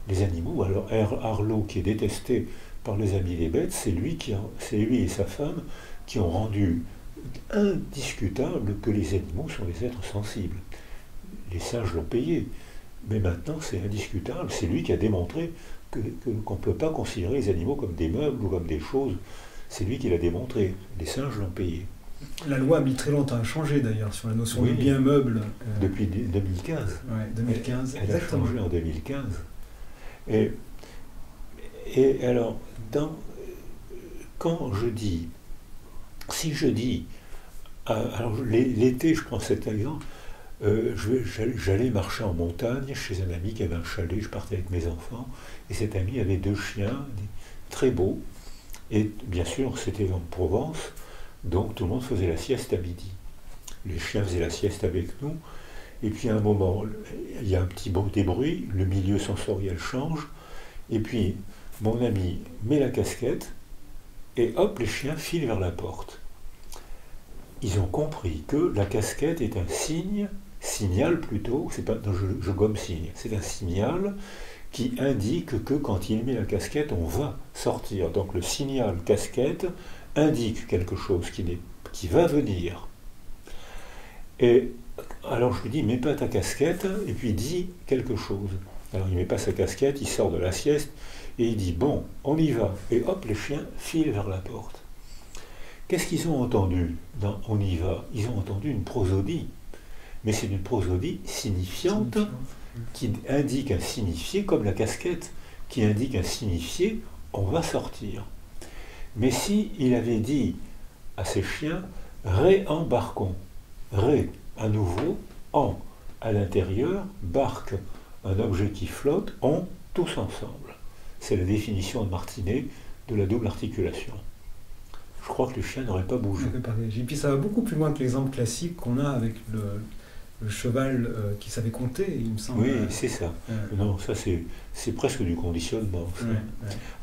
Les animaux, alors Arlo, qui est détesté par les amis des bêtes, c'est lui et sa femme qui ont rendu indiscutable que les animaux sont des êtres sensibles. Les singes l'ont payé, mais maintenant c'est indiscutable. C'est lui qui a démontré qu'on ne peut pas considérer les animaux comme des meubles ou comme des choses. C'est lui qui l'a démontré. Les singes l'ont payé. La loi a mis très longtemps à changer d'ailleurs sur la notion de bien meuble. Depuis 2015. Ouais, 2015. Elle a changé en 2015. Et alors, si je dis, alors l'été, je prends cet exemple, j'allais marcher en montagne chez un ami qui avait un chalet, je partais avec mes enfants, et cet ami avait 2 chiens, très beaux, et bien sûr c'était en Provence, donc tout le monde faisait la sieste à midi. Les chiens faisaient la sieste avec nous, et puis à un moment, il y a des bruits, le milieu sensoriel change, et puis mon ami met la casquette, et hop, les chiens filent vers la porte. Ils ont compris que la casquette est un signal plutôt, c'est pas, non, je gomme signe, c'est un signal qui indique que quand il met la casquette, on va sortir. Donc le signal casquette indique quelque chose qui va venir. Et alors je lui dis, mets pas ta casquette, et puis dis quelque chose. Alors il met pas sa casquette, il sort de la sieste, et il dit, bon, on y va. Et hop, les chiens filent vers la porte. Qu'est-ce qu'ils ont entendu dans On y va? Ils ont entendu une prosodie. Mais c'est une prosodie signifiante qui indique un signifié, comme la casquette, qui indique un signifié, on va sortir. Mais si il avait dit à ses chiens, réembarquons, à nouveau, en, à l'intérieur, barque, un objet qui flotte, on, tous ensemble. C'est la définition de Martinet de la double articulation. Je crois que les chiens n'auraient pas bougé. Et puis ça va beaucoup plus loin que l'exemple classique qu'on a avec le cheval qui savait compter, il me semble. Oui, c'est ça. Non, ça c'est presque du conditionnement.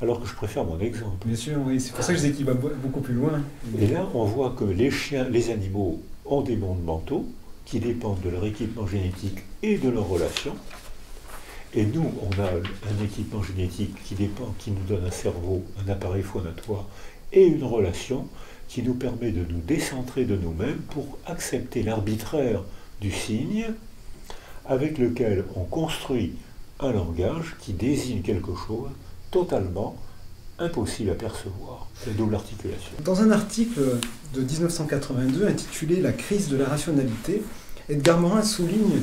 Alors que je préfère mon exemple. Bien sûr, oui, c'est pour ça que je dis qu'il va beaucoup plus loin. Et là, on voit que les animaux ont des mondes mentaux qui dépendent de leur équipement génétique et de leurs relations. Et nous, on a un équipement génétique qui nous donne un cerveau, un appareil phonatoire et une relation qui nous permet de nous décentrer de nous-mêmes pour accepter l'arbitraire du signe avec lequel on construit un langage qui désigne quelque chose totalement impossible à percevoir, la double articulation. Dans un article de 1982 intitulé « La crise de la rationalité », Edgar Morin souligne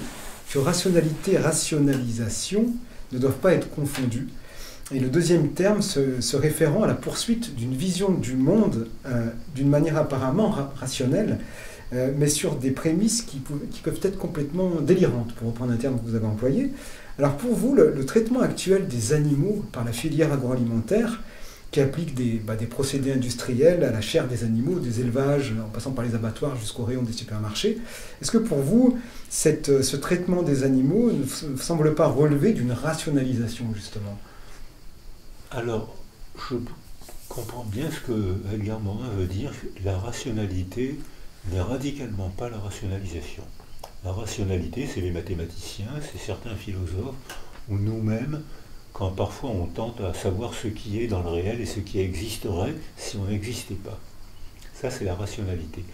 que rationalité et rationalisation ne doivent pas être confondus. Et le deuxième terme se référant à la poursuite d'une vision du monde d'une manière apparemment rationnelle, mais sur des prémices qui peuvent être complètement délirantes, pour reprendre un terme que vous avez employé. Alors pour vous, le traitement actuel des animaux par la filière agroalimentaire, qui applique des procédés industriels à la chair des animaux, des élevages, en passant par les abattoirs jusqu'au rayon des supermarchés, est-ce que pour vous, ce traitement des animaux ne semble pas relever d'une rationalisation, justement ? Alors, je comprends bien ce que Edgar Morin veut dire. La rationalité n'est radicalement pas la rationalisation. La rationalité, c'est les mathématiciens, c'est certains philosophes, ou nous-mêmes, quand parfois on tente à savoir ce qui est dans le réel et ce qui existerait si on n'existait pas. Ça, c'est la rationalité.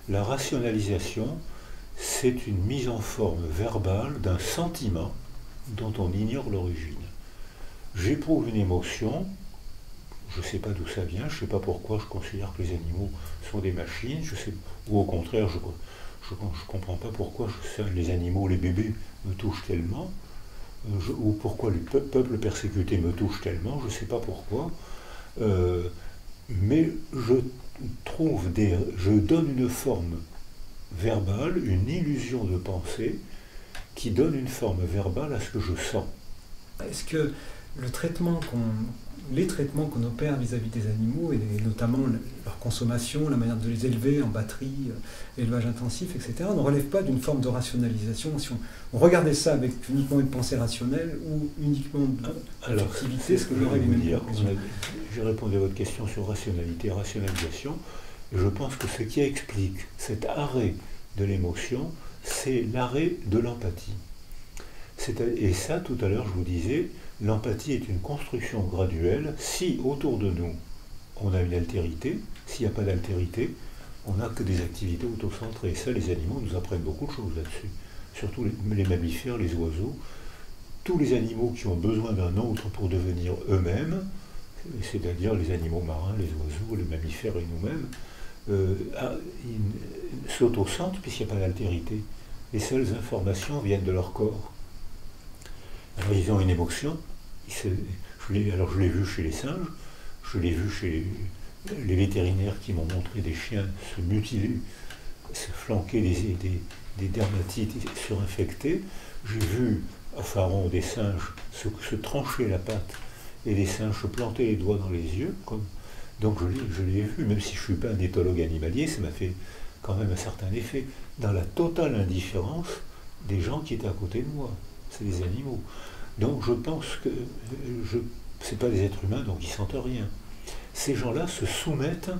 La rationalisation, c'est une mise en forme verbale d'un sentiment dont on ignore l'origine. J'éprouve une émotion, je ne sais pas d'où ça vient, je ne sais pas pourquoi je considère que les animaux sont des machines, ou au contraire, je ne comprends pas pourquoi les animaux, les bébés, me touchent tellement, ou pourquoi les peuples persécutés me touchent tellement, je ne sais pas pourquoi, mais je donne une forme verbale, une illusion de pensée, qui donne une forme verbale à ce que je sens. Est-ce que les traitements qu'on opère vis-à-vis des animaux, et notamment leur consommation, la manière de les élever en batterie, élevage intensif, etc., ne relèvent pas d'une forme de rationalisation? Si on regardait ça avec uniquement une pensée rationnelle ou uniquement de l'objectivité, ce que j'aurais voulu dire. J'ai répondu à votre question sur rationalité et rationalisation. Je pense que ce qui explique cet arrêt de l'émotion, c'est l'arrêt de l'empathie. Et ça, tout à l'heure, je vous disais, l'empathie est une construction graduelle. Si autour de nous, on a une altérité, s'il n'y a pas d'altérité, on n'a que des activités autocentrées. Et ça, les animaux nous apprennent beaucoup de choses là-dessus. Surtout les mammifères, les oiseaux. Tous les animaux qui ont besoin d'un autre pour devenir eux-mêmes, c'est-à-dire les animaux marins, les oiseaux, les mammifères et nous-mêmes, ils s'autocentrent puisqu'il n'y a pas d'altérité. Les seules informations viennent de leur corps. Alors ils ont une émotion. Je l'ai vu chez les singes, je l'ai vu chez les vétérinaires qui m'ont montré des chiens se mutiler, se flanquer des dermatites surinfectées. J'ai vu au pharaon des singes se trancher la patte et les singes se planter les doigts dans les yeux. Donc je l'ai vu, même si je ne suis pas un éthologue animalier, ça m'a fait quand même un certain effet, dans la totale indifférence des gens qui étaient à côté de moi. C'est des animaux. Donc je pense que ce n'est pas des êtres humains, donc ils ne sentent rien. Ces gens-là se soumettent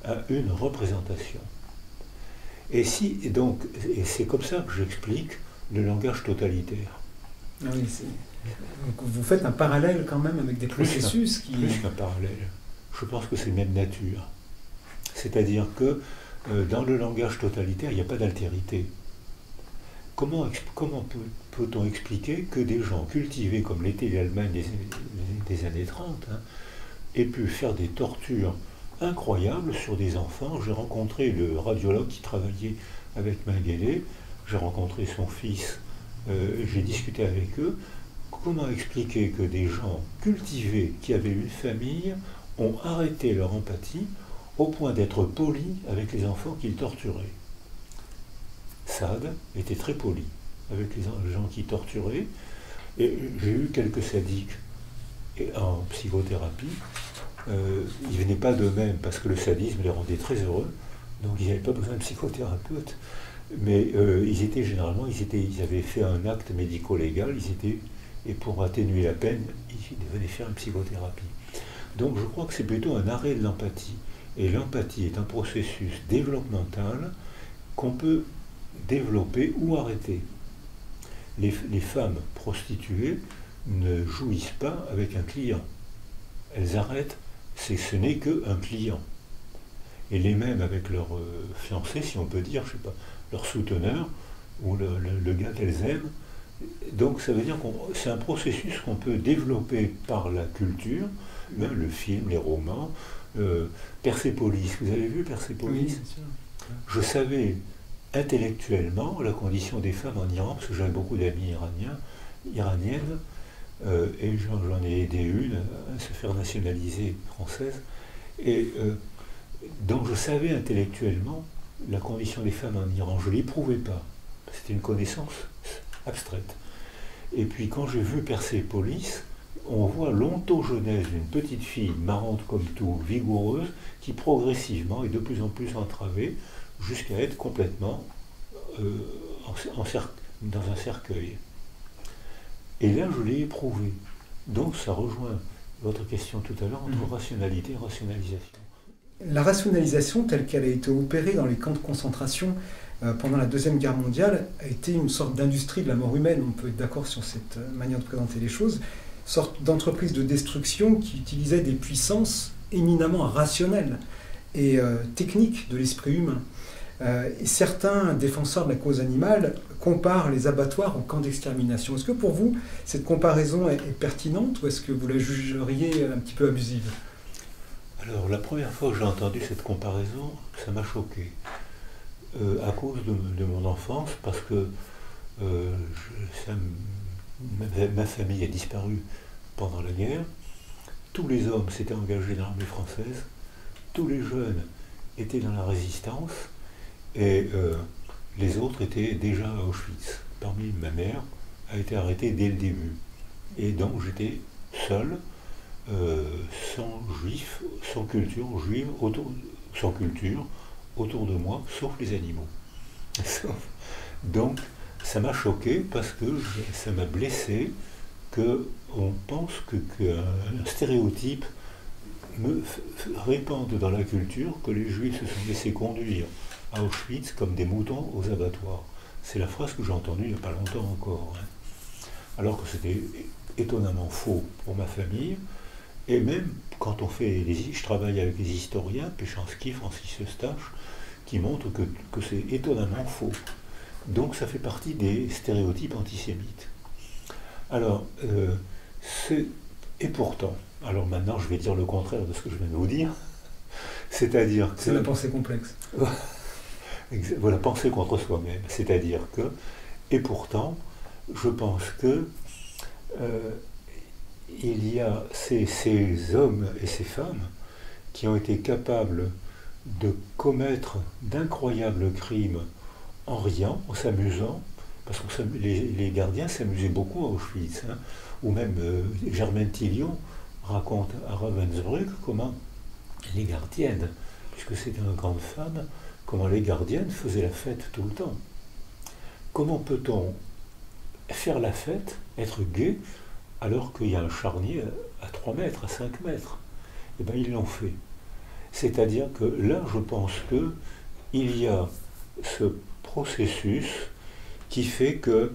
à une représentation. Et c'est comme ça que j'explique le langage totalitaire. Ah oui, donc vous faites un parallèle quand même avec des processus qui... Plus qu'un parallèle. Je pense que c'est même nature. C'est-à-dire que dans le langage totalitaire, il n'y a pas d'altérité. Comment peut-on expliquer que des gens cultivés comme l'était l'Allemagne des années 30 aient pu faire des tortures incroyables sur des enfants? J'ai rencontré le radiologue qui travaillait avec Mengele, j'ai rencontré son fils, j'ai discuté avec eux. Comment expliquer que des gens cultivés qui avaient une famille ont arrêté leur empathie au point d'être polis avec les enfants qu'ils torturaient? Sade était très poli avec les gens qui torturaient. Et j'ai eu quelques sadiques en psychothérapie. Ils ne venaient pas d'eux-mêmes parce que le sadisme les rendait très heureux, donc ils n'avaient pas besoin de psychothérapeute. Mais ils avaient fait un acte médico-légal, et pour atténuer la peine, ils venaient faire une psychothérapie. Donc je crois que c'est plutôt un arrêt de l'empathie. Et l'empathie est un processus développemental qu'on peut développer ou arrêter. Les femmes prostituées ne jouissent pas avec un client. Elles arrêtent, ce n'est qu'un client. Et les mêmes avec leur fiancé, si on peut dire, je sais pas, leur souteneur, ou le gars qu'elles aiment, Donc ça veut dire que c'est un processus qu'on peut développer par la culture, même le film, les romans. Persépolis, vous avez vu Persépolis? Oui, bien sûr. Je savais intellectuellement la condition des femmes en Iran, parce que j'avais beaucoup d'amis iraniennes, et j'en ai aidé une à se faire nationaliser française. Et donc je savais intellectuellement la condition des femmes en Iran. Je ne l'éprouvais pas. C'était une connaissance abstraite. Et puis quand j'ai vu Persépolis, on voit l'ontogenèse d'une petite fille marrante comme tout, vigoureuse, qui progressivement est de plus en plus entravée jusqu'à être complètement dans un cercueil. Et là, je l'ai éprouvé. Donc ça rejoint votre question tout à l'heure entre rationalité et rationalisation. La rationalisation telle qu'elle a été opérée dans les camps de concentration pendant la Deuxième Guerre mondiale a été une sorte d'industrie de la mort humaine, on peut être d'accord sur cette manière de présenter les choses, sorte d'entreprise de destruction qui utilisait des puissances éminemment rationnelles et techniques de l'esprit humain. Et certains défenseurs de la cause animale comparent les abattoirs aux camps d'extermination. Est-ce que pour vous, cette comparaison est pertinente ou est-ce que vous la jugeriez un petit peu abusive? Alors, la première fois que j'ai entendu cette comparaison, ça m'a choqué. À cause de mon enfance, parce que ma famille a disparu pendant la guerre. Tous les hommes s'étaient engagés dans l'armée française. Tous les jeunes étaient dans la résistance. Et les autres étaient déjà à Auschwitz. Parmi ma mère a été arrêtée dès le début. Et donc j'étais seul, sans juif, sans culture juive, sans culture autour de moi, sauf les animaux. Donc ça m'a choqué parce que ça m'a blessé qu'on pense qu'un stéréotype me répande dans la culture que les juifs se sont laissés conduire à Auschwitz comme des moutons aux abattoirs. C'est la phrase que j'ai entendue il n'y a pas longtemps encore. Hein. Alors que c'était étonnamment faux pour ma famille. Et même quand on fait je travaille avec des historiens, Péchanski, Francis Eustache, qui montrent que c'est étonnamment faux. Donc ça fait partie des stéréotypes antisémites. Alors, et pourtant, alors maintenant je vais dire le contraire de ce que je viens de vous dire, c'est-à-dire que... C'est la pensée complexe. Voilà, penser contre soi-même, c'est-à-dire que, et pourtant, je pense que il y a ces hommes et ces femmes qui ont été capables de commettre d'incroyables crimes en riant, en s'amusant, parce que les gardiens s'amusaient beaucoup à Auschwitz, hein, ou même Germaine Tillion raconte à Ravensbrück comment les gardiennes, puisque c'était une grande femme, comment les gardiennes faisaient la fête tout le temps. Comment peut-on faire la fête, être gai, alors qu'il y a un charnier à 3 mètres, à 5 mètres? Eh bien, ils l'ont fait. C'est-à-dire que là, je pense qu'il y a ce processus qui fait que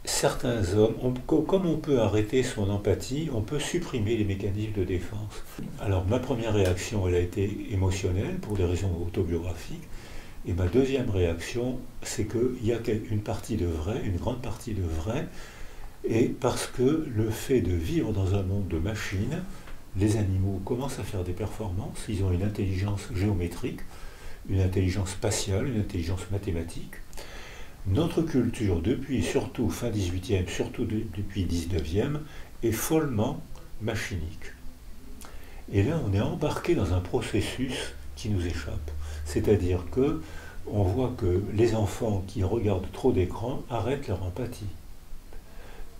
certains hommes, comme on peut arrêter son empathie, on peut supprimer les mécanismes de défense. Alors ma première réaction, elle a été émotionnelle pour des raisons autobiographiques, et ma deuxième réaction, c'est qu'il y a une partie de vrai, une grande partie de vrai, et parce que le fait de vivre dans un monde de machines, les animaux commencent à faire des performances, ils ont une intelligence géométrique, une intelligence spatiale, une intelligence mathématique. Notre culture, depuis surtout fin 18e, surtout depuis 19e, est follement machinique. Et là, on est embarqué dans un processus qui nous échappe. C'est-à-dire que on voit que les enfants qui regardent trop d'écran arrêtent leur empathie.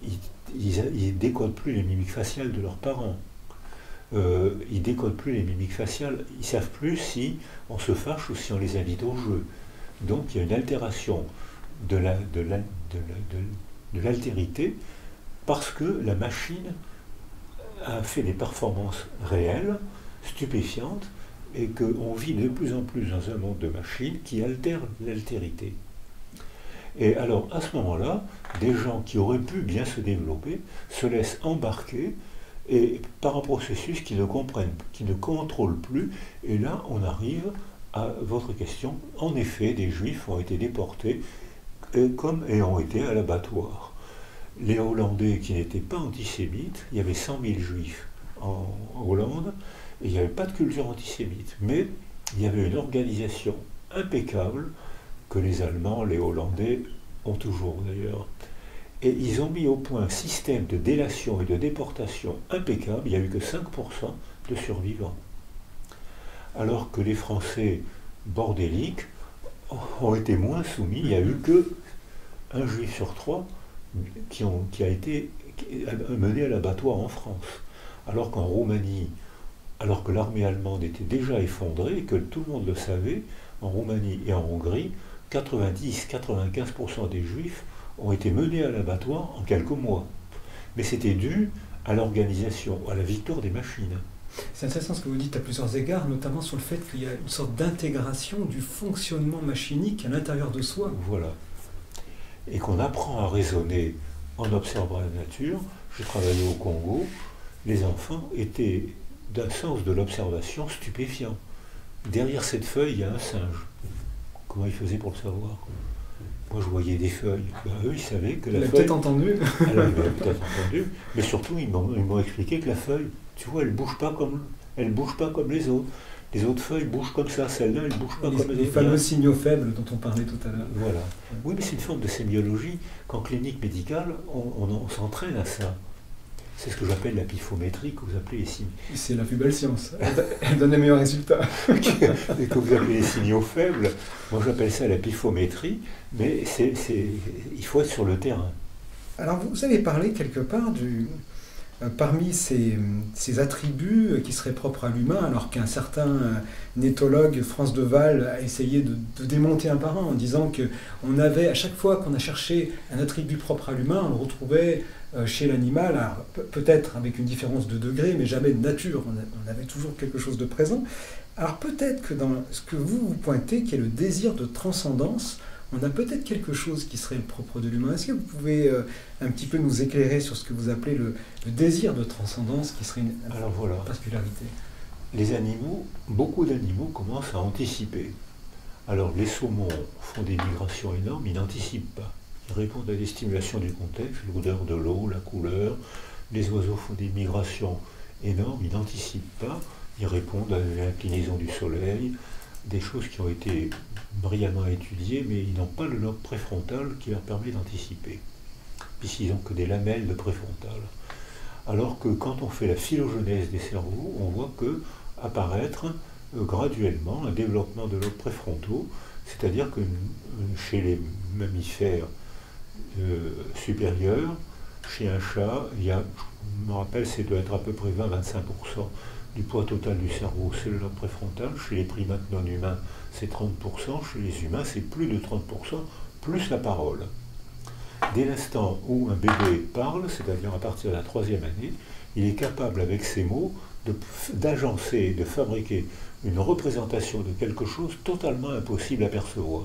Ils ne décodent plus les mimiques faciales de leurs parents. Ils ne décodent plus les mimiques faciales. Ils ne savent plus si on se fâche ou si on les invite au jeu. Donc il y a une altération de l'altérité parce que la machine a fait des performances réelles, stupéfiantes, et qu'on vit de plus en plus dans un monde de machines qui altère l'altérité. Et alors, à ce moment-là, des gens qui auraient pu bien se développer se laissent embarquer et par un processus qu'ils ne comprennent, qu'ils ne contrôlent plus, et là, on arrive à votre question. En effet, des Juifs ont été déportés comme ayant été à l'abattoir. Les Hollandais qui n'étaient pas antisémites, il y avait 100 000 juifs en Hollande, et il n'y avait pas de culture antisémite. Mais il y avait une organisation impeccable que les Allemands, les Hollandais ont toujours d'ailleurs. Et ils ont mis au point un système de délation et de déportation impeccable. Il n'y a eu que 5% de survivants. Alors que les Français bordéliques ont été moins soumis. Il n'y a eu que un juif sur 3 qui a été mené à l'abattoir en France. Alors qu'en Roumanie, alors que l'armée allemande était déjà effondrée et que tout le monde le savait, en Roumanie et en Hongrie, 90-95% des juifs ont été menés à l'abattoir en quelques mois. Mais c'était dû à l'organisation, à la victoire des machines. C'est intéressant ce que vous dites à plusieurs égards, notamment sur le fait qu'il y a une sorte d'intégration du fonctionnement machinique à l'intérieur de soi. Voilà. Et qu'on apprend à raisonner en observant la nature. J'ai travaillé au Congo, les enfants étaient d'un sens de l'observation stupéfiant. Derrière cette feuille, il y a un singe. Comment ils faisaient pour le savoir? Moi, je voyais des feuilles. Ben, eux, ils savaient que la feuille... peut-être entendu. Elle avait peut-être entendu. Mais surtout, ils m'ont expliqué que la feuille, tu vois, elle ne bouge pas comme les autres. Les autres feuilles bougent comme ça. Celle-là, elle ne bouge pas comme les autres. Les fameux signaux faibles dont on parlait tout à l'heure. Voilà. Oui, mais c'est une forme de sémiologie. Qu'en clinique médicale, on s'entraîne à ça. C'est ce que j'appelle la piffométrie, que vous appelez les signaux. C'est la plus belle science. Elle donne les meilleurs résultats. Et que vous appelez les signaux faibles, moi j'appelle ça la piffométrie, mais il faut être sur le terrain. Alors vous avez parlé quelque part parmi ces attributs qui seraient propres à l'humain, alors qu'un certain éthologue, France Deval, a essayé de démonter un par un en disant qu'on avait, à chaque fois qu'on a cherché un attribut propre à l'humain, on le retrouvait chez l'animal, peut-être avec une différence de degré, mais jamais de nature, on avait toujours quelque chose de présent. Alors peut-être que dans ce que vous pointez, qui est le désir de transcendance, on a peut-être quelque chose qui serait le propre de l'humain. Est-ce que vous pouvez un petit peu nous éclairer sur ce que vous appelez le désir de transcendance, qui serait une particularité? Les animaux, beaucoup d'animaux commencent à anticiper. Alors les saumons font des migrations énormes, ils n'anticipent pas. Ils répondent à des stimulations du contexte, l'odeur de l'eau, la couleur. Les oiseaux font des migrations énormes, ils n'anticipent pas. Ils répondent à l'inclinaison du soleil, des choses qui ont été brillamment étudiées, mais ils n'ont pas le lobe préfrontal qui leur permet d'anticiper, puisqu'ils n'ont que des lamelles de préfrontal. Alors que quand on fait la phylogenèse des cerveaux, on voit apparaître graduellement un développement de lobes préfrontaux, c'est-à-dire que chez les mammifères supérieurs, chez un chat, il y a, je me rappelle, c'est doit être à peu près 20-25% du poids total du cerveau, c'est le lobe préfrontal. Chez les primates non humains, c'est 30%. Chez les humains, c'est plus de 30%, plus la parole. Dès l'instant où un bébé parle, c'est-à-dire à partir de la 3e année, il est capable, avec ses mots, d'agencer, de fabriquer une représentation de quelque chose totalement impossible à percevoir.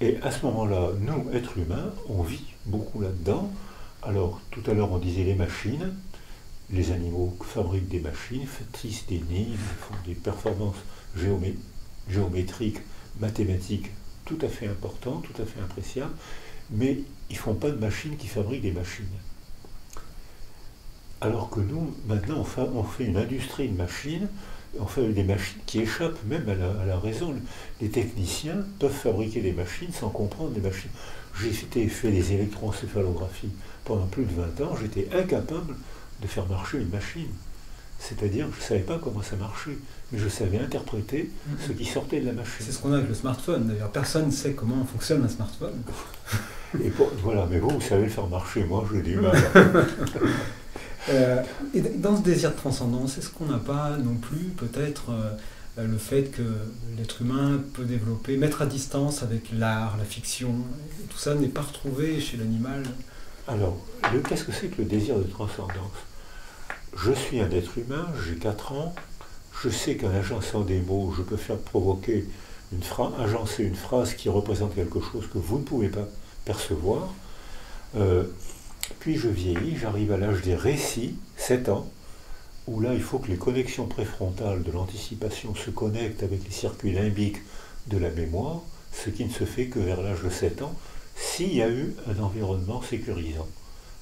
Et à ce moment-là, nous, êtres humains, on vit beaucoup là-dedans. Alors, tout à l'heure, on disait les machines. Les animaux fabriquent des machines, tissent des nids, font des performances géométriques, mathématiques tout à fait importantes, tout à fait appréciables, mais ils ne font pas de machines qui fabriquent des machines. Alors que nous, maintenant, on fait une industrie de machines, on fait des machines qui échappent même à la raison. Les techniciens peuvent fabriquer des machines sans comprendre des machines. J'ai fait des électroencéphalographies pendant plus de 20 ans, j'étais incapable de faire marcher une machine. C'est-à-dire que je ne savais pas comment ça marchait, mais je savais interpréter ce qui sortait de la machine. C'est ce qu'on a avec le smartphone, d'ailleurs. Personne ne sait comment fonctionne un smartphone. Voilà, mais vous savez le faire marcher, moi j'ai du mal. Et dans ce désir de transcendance, est-ce qu'on n'a pas non plus peut-être le fait que l'être humain peut développer, mettre à distance avec l'art, la fiction, et tout ça n'est pas retrouvé chez l'animal? Alors, qu'est-ce que c'est que le désir de transcendance? Je suis un être humain, j'ai 4 ans, je sais qu'en agençant des mots, je peux faire provoquer agencer une phrase qui représente quelque chose que vous ne pouvez pas percevoir. Puis je vieillis, j'arrive à l'âge des récits, 7 ans, où là il faut que les connexions préfrontales de l'anticipation se connectent avec les circuits limbiques de la mémoire. ce qui ne se fait que vers l'âge de 7 ans, s'il y a eu un environnement sécurisant.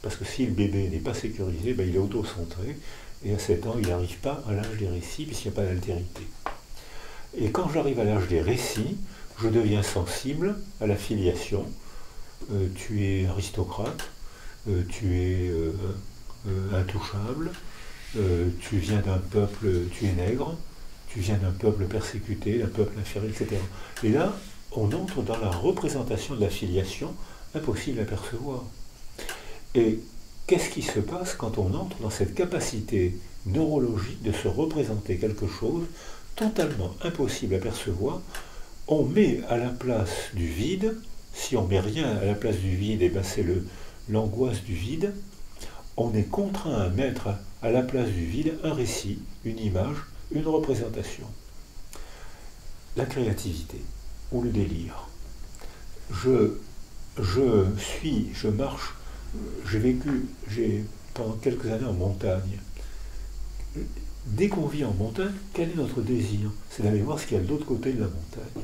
Parce que si le bébé n'est pas sécurisé, ben il est auto-centré, et à 7 ans, il n'arrive pas à l'âge des récits, puisqu'il n'y a pas d'altérité. Et quand j'arrive à l'âge des récits, je deviens sensible à la filiation. Tu es aristocrate, tu es intouchable, tu viens d'un peuple, tu es nègre, tu viens d'un peuple persécuté, d'un peuple inférieur, etc. Et là, on entre dans la représentation de la filiation, impossible à percevoir. Et qu'est-ce qui se passe quand on entre dans cette capacité neurologique de se représenter quelque chose totalement impossible à percevoir? On met à la place du vide, si on met rien à la place du vide, et ben c'est l'angoisse du vide. On est contraint à mettre à la place du vide un récit, une image, une représentation. La créativité ou le délire. Je marche, j'ai pendant quelques années en montagne. Dès qu'on vit en montagne, quel est notre désir? C'est d'aller voir ce qu'il y a de l'autre côté de la montagne.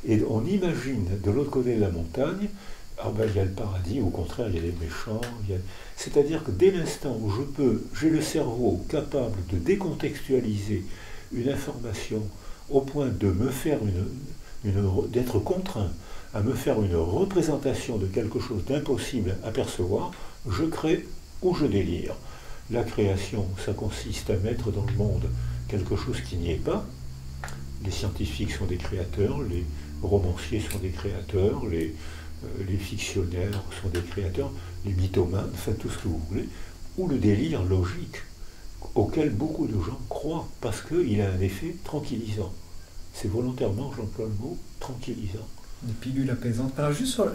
Et on imagine de l'autre côté de la montagne, ah ben, il y a le paradis, au contraire, il y a les méchants. C'est-à-dire que dès l'instant où j'ai le cerveau capable de décontextualiser une information au point de me faire d'être contraint à me faire une représentation de quelque chose d'impossible à percevoir, je crée ou je délire. La création, ça consiste à mettre dans le monde quelque chose qui n'y est pas. Les scientifiques sont des créateurs, les romanciers sont des créateurs, les fictionnaires sont des créateurs, les mythomanes, enfin tout ce que vous voulez, ou le délire logique, auquel beaucoup de gens croient, parce qu'il a un effet tranquillisant. C'est volontairement, j'emploie le mot, tranquillisant. Des pilules apaisantes. Alors juste sur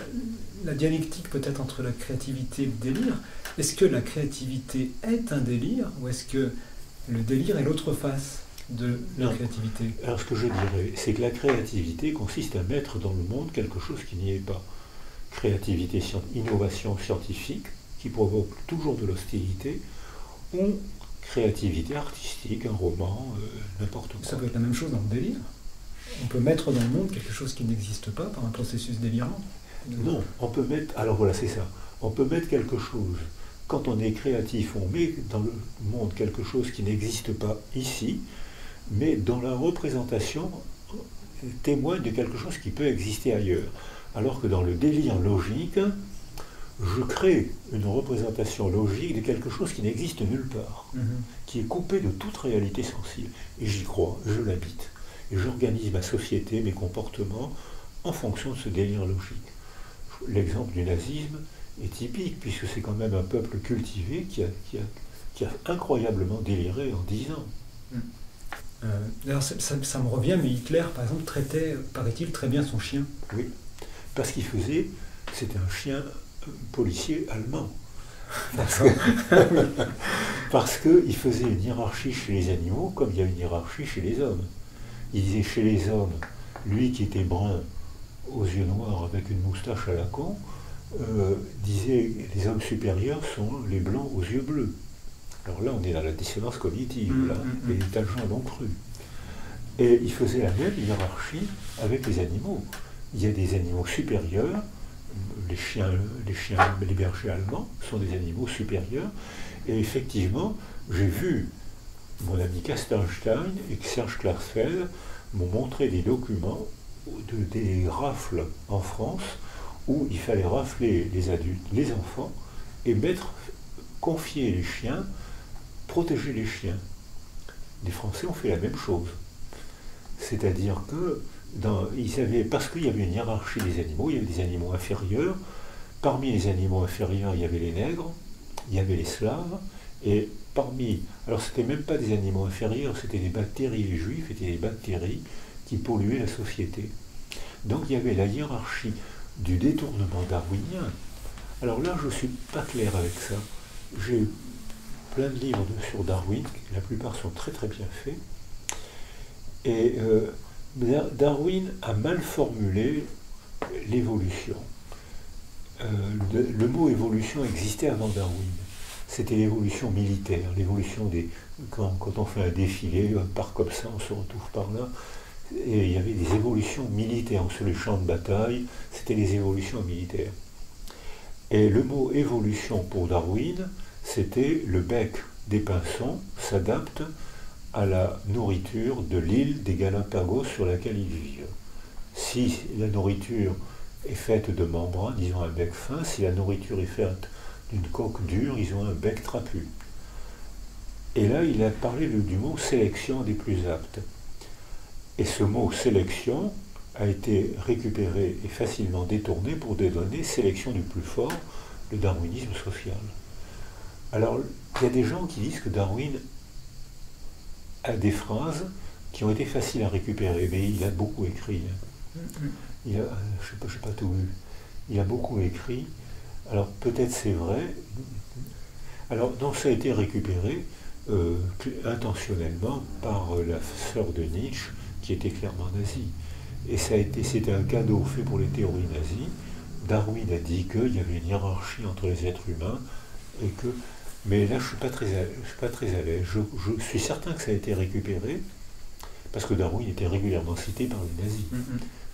la dialectique peut-être entre la créativité et le délire, est-ce que la créativité est un délire, ou est-ce que le délire est l'autre face de la créativité? Alors ce que je dirais, c'est que la créativité consiste à mettre dans le monde quelque chose qui n'y est pas. Créativité, innovation scientifique, qui provoque toujours de l'hostilité, ou créativité artistique, un roman, n'importe quoi. Ça peut être la même chose dans le délire. On peut mettre dans le monde quelque chose qui n'existe pas par un processus délirant. Non, on peut mettre... Alors voilà, c'est ça. On peut mettre quelque chose... Quand on est créatif, on met dans le monde quelque chose qui n'existe pas ici, mais dans la représentation témoigne de quelque chose qui peut exister ailleurs. Alors que dans le délire logique, je crée une représentation logique de quelque chose qui n'existe nulle part, qui est coupé de toute réalité sensible. Et j'y crois, je l'habite. Et j'organise ma société, mes comportements, en fonction de ce délire logique. L'exemple du nazisme est typique, puisque c'est quand même un peuple cultivé qui a incroyablement déliré en 10 ans. D'ailleurs, ça me revient, mais Hitler, par exemple, traitait, paraît-il, très bien son chien. Oui, parce qu'il c'était un chien policier allemand. Parce qu'il faisait une hiérarchie chez les animaux, comme il y a une hiérarchie chez les hommes. Il disait chez les hommes, lui qui était brun, aux yeux noirs, avec une moustache à la con, disait les hommes supérieurs sont les blancs aux yeux bleus. Alors là, on est dans la dissonance cognitive, là, les tas de gens l'ont cru. Et il faisait la même hiérarchie avec les animaux. Il y a des animaux supérieurs, les bergers allemands sont des animaux supérieurs, et effectivement, j'ai vu mon ami Kastelstein et Serge Klarsfeld m'ont montré des documents des rafles en France où il fallait rafler les adultes, les enfants, et confier les chiens, protéger les chiens. Les Français ont fait la même chose. C'est-à-dire que, parce qu'il y avait une hiérarchie des animaux, il y avait des animaux inférieurs. Parmi les animaux inférieurs, il y avait les nègres, il y avait les slaves, et alors c'était même pas des animaux inférieurs, c'était des bactéries, les juifs étaient des bactéries qui polluaient la société. Donc il y avait la hiérarchie du détournement darwinien. Alors là, je ne suis pas clair avec ça. J'ai plein de livres sur Darwin, la plupart sont très très bien faits. Et Darwin a mal formulé l'évolution. Le mot évolution existait avant Darwin. C'était l'évolution militaire, l'évolution quand on fait un défilé, on part comme ça, on se retrouve par là. Et il y avait des évolutions militaires sur les champs de bataille, c'était les évolutions militaires. Et le mot évolution pour Darwin, c'était le bec des pinsons s'adapte à la nourriture de l'île des Galapagos sur laquelle ils vivent. Si la nourriture est faite de membranes, ils ont un bec fin. Si la nourriture est faite d'une coque dure, ils ont un bec trapu. Et là, il a parlé du mot sélection des plus aptes. Et ce mot sélection a été récupéré et facilement détourné pour donner sélection du plus fort, le darwinisme social. Alors, il y a des gens qui disent que Darwin a des phrases qui ont été faciles à récupérer, mais il a beaucoup écrit. Je n'ai pas tout lu. Il a beaucoup écrit. Alors, peut-être c'est vrai. Alors, donc ça a été récupéré intentionnellement par la sœur de Nietzsche, qui était clairement nazie. Et c'était un cadeau fait pour les théories nazies. Darwin a dit qu'il y avait une hiérarchie entre les êtres humains et que. Mais là, je ne suis pas très à l'aise. Je suis certain que ça a été récupéré parce que Darwin était régulièrement cité par les nazis,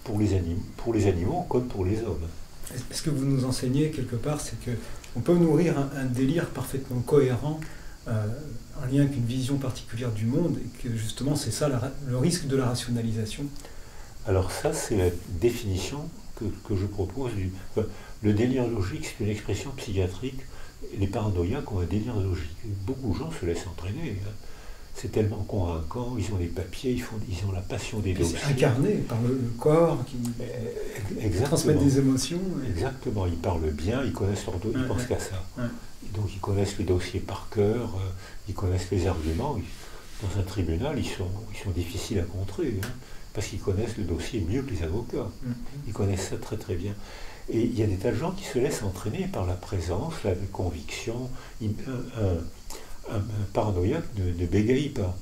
pour les animaux comme pour les hommes. Ce que vous nous enseignez quelque part, c'est qu'on peut nourrir un délire parfaitement cohérent en lien avec une vision particulière du monde, et que justement c'est ça le risque de la rationalisation. Alors ça, c'est la définition que je propose. Le délire logique, c'est une expression psychiatrique. Les paranoïaques ont un délire logique. Beaucoup de gens se laissent entraîner. C'est tellement convaincant, ils ont les papiers, ils ont la passion des dossiers. C'est incarné par le corps qui transmet des émotions. Exactement, ils parlent bien, ils connaissent leur dossier, ils pensent qu'à ça. Donc ils connaissent les dossiers par cœur, ils connaissent les arguments. Dans un tribunal, ils sont difficiles à contrer, parce qu'ils connaissent le dossier mieux que les avocats. Ils connaissent ça très très bien. Et il y a des tas de gens qui se laissent entraîner par la présence, la conviction. Un paranoïaque ne bégaye pas.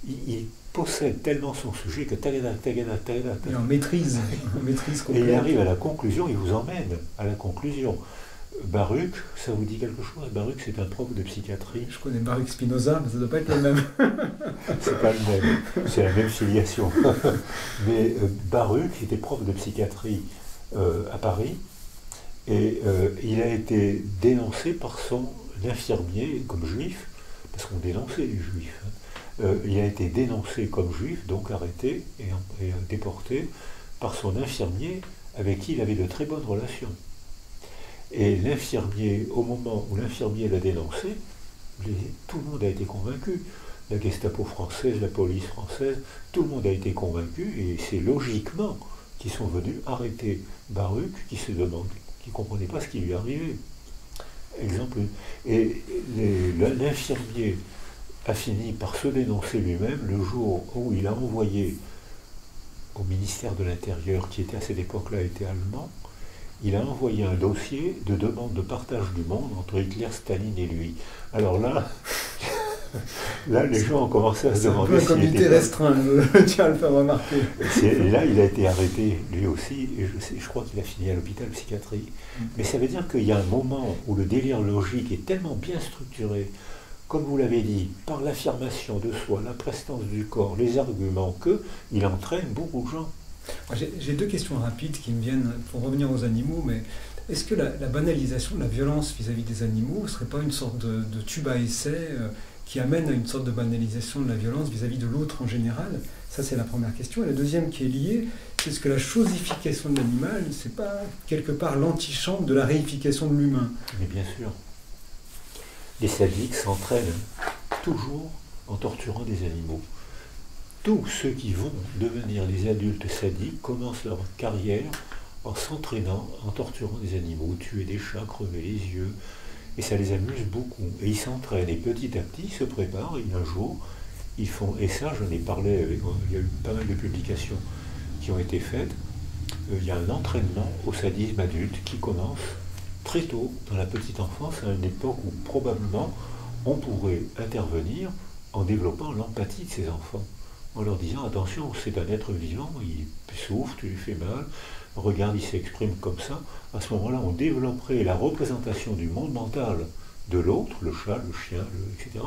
Il possède tellement son sujet que tagada. Il en maîtrise et il arrive à la conclusion, il vous emmène à la conclusion. Baruch, ça vous dit quelque chose? Baruch, c'est un prof de psychiatrie. Je connais Baruch Spinoza, mais ça ne doit pas être le même. C'est pas le même, c'est la même filiation. Mais Baruch était prof de psychiatrie à Paris, et il a été dénoncé par son infirmier comme juif, parce qu'on dénonçait les juifs. Il a été dénoncé comme juif, donc arrêté et déporté par son infirmier avec qui il avait de très bonnes relations. Et l'infirmier, au moment où l'infirmier l'a dénoncé, tout le monde a été convaincu. La Gestapo française, la police française, tout le monde a été convaincu, et c'est logiquement qu'ils sont venus arrêter Baruch, qui se demande, qui ne comprenait pas ce qui lui arrivait. Exemple. Et l'infirmier a fini par se dénoncer lui-même le jour où il a envoyé au ministère de l'Intérieur, qui était à cette époque-là était allemand, il a envoyé un dossier de demande de partage du monde entre Hitler, Staline et lui. Alors là, les gens ont commencé à se demander si un comité restreint, je tiens à le faire remarquer. Et là, il a été arrêté lui aussi, et je crois qu'il a fini à l'hôpital psychiatrique. Mais ça veut dire qu'il y a un moment où le délire logique est tellement bien structuré, comme vous l'avez dit, par l'affirmation de soi, la prestance du corps, les arguments, qu'il entraîne beaucoup de gens. J'ai deux questions rapides qui me viennent pour revenir aux animaux, mais est-ce que la banalisation de la violence vis-à-vis des animaux ne serait pas une sorte de tube à essai qui amène à une sorte de banalisation de la violence vis-à-vis de l'autre en général? Ça, c'est la première question. Et la deuxième qui est liée, c'est ce que la chosification de l'animal, c'est pas quelque part l'antichambre de la réification de l'humain? Mais bien sûr. Les sadiques s'entraînent toujours en torturant des animaux. Tous ceux qui vont devenir des adultes sadiques commencent leur carrière en s'entraînant, en torturant des animaux, tuer des chats, crever les yeux, et ça les amuse beaucoup. Et ils s'entraînent, et petit à petit, ils se préparent, et un jour, ils font, et ça j'en ai parlé, il y a eu pas mal de publications qui ont été faites, il y a un entraînement au sadisme adulte qui commence très tôt, dans la petite enfance, à une époque où probablement on pourrait intervenir en développant l'empathie de ces enfants, en leur disant attention, c'est un être vivant, il souffre, tu lui fais mal, regarde, il s'exprime comme ça. À ce moment-là, on développerait la représentation du monde mental de l'autre, le chat, le chien, etc.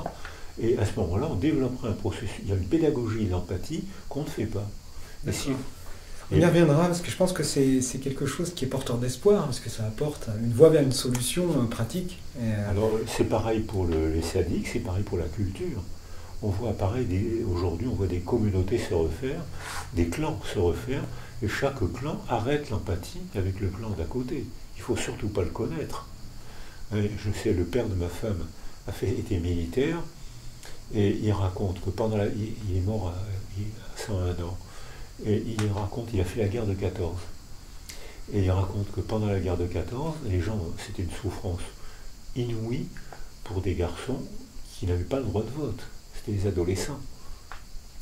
Et à ce moment-là, on développerait un processus, il y a une pédagogie de l'empathie qu'on ne fait pas. Et si- On y reviendra parce que je pense que c'est quelque chose qui est porteur d'espoir, parce que ça apporte une voie vers une solution pratique. Alors c'est pareil pour les sadiques, c'est pareil pour la culture. On voit apparaître aujourd'hui, on voit des communautés se refaire, des clans se refaire, et chaque clan arrête l'empathie avec le clan d'à côté. Il ne faut surtout pas le connaître. Je sais, le père de ma femme était militaire, et il raconte que il est mort à 101 ans, et il raconte qu'il a fait la guerre de 14. Et il raconte que pendant la guerre de 14, les gens, c'était une souffrance inouïe pour des garçons qui n'avaient pas le droit de vote. C'était les adolescents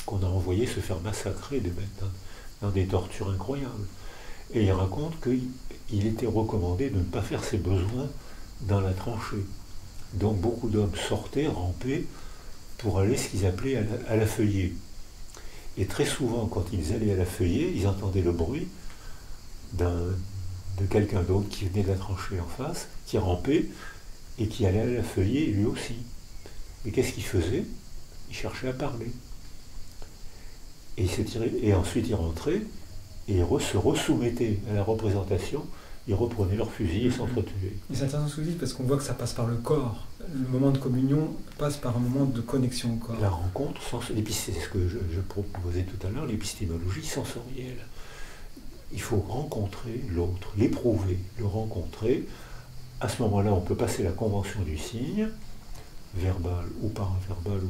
qu'on a envoyés se faire massacrer, dans des tortures incroyables. Et il raconte qu'il était recommandé de ne pas faire ses besoins dans la tranchée. Donc beaucoup d'hommes sortaient, rampaient, pour aller ce qu'ils appelaient à la feuillée. Et très souvent, quand ils allaient à la feuillée, ils entendaient le bruit de quelqu'un d'autre qui venait de la tranchée en face, qui rampait, et qui allait à la feuillée lui aussi. Et qu'est-ce qu'il faisait? Il cherchait à parler. Et ensuite il rentrait, et se resoumettait à la représentation, ils reprenaient leur fusil et s'entretuaient. Et c'est intéressant ce que vous dites parce qu'on voit que ça passe par le corps. Le moment de communion passe par un moment de connexion au corps. La rencontre, c'est ce que je proposais tout à l'heure, l'épistémologie sensorielle. Il faut rencontrer l'autre, l'éprouver, le rencontrer. À ce moment-là, on peut passer la convention du signe, verbal ou paraverbal,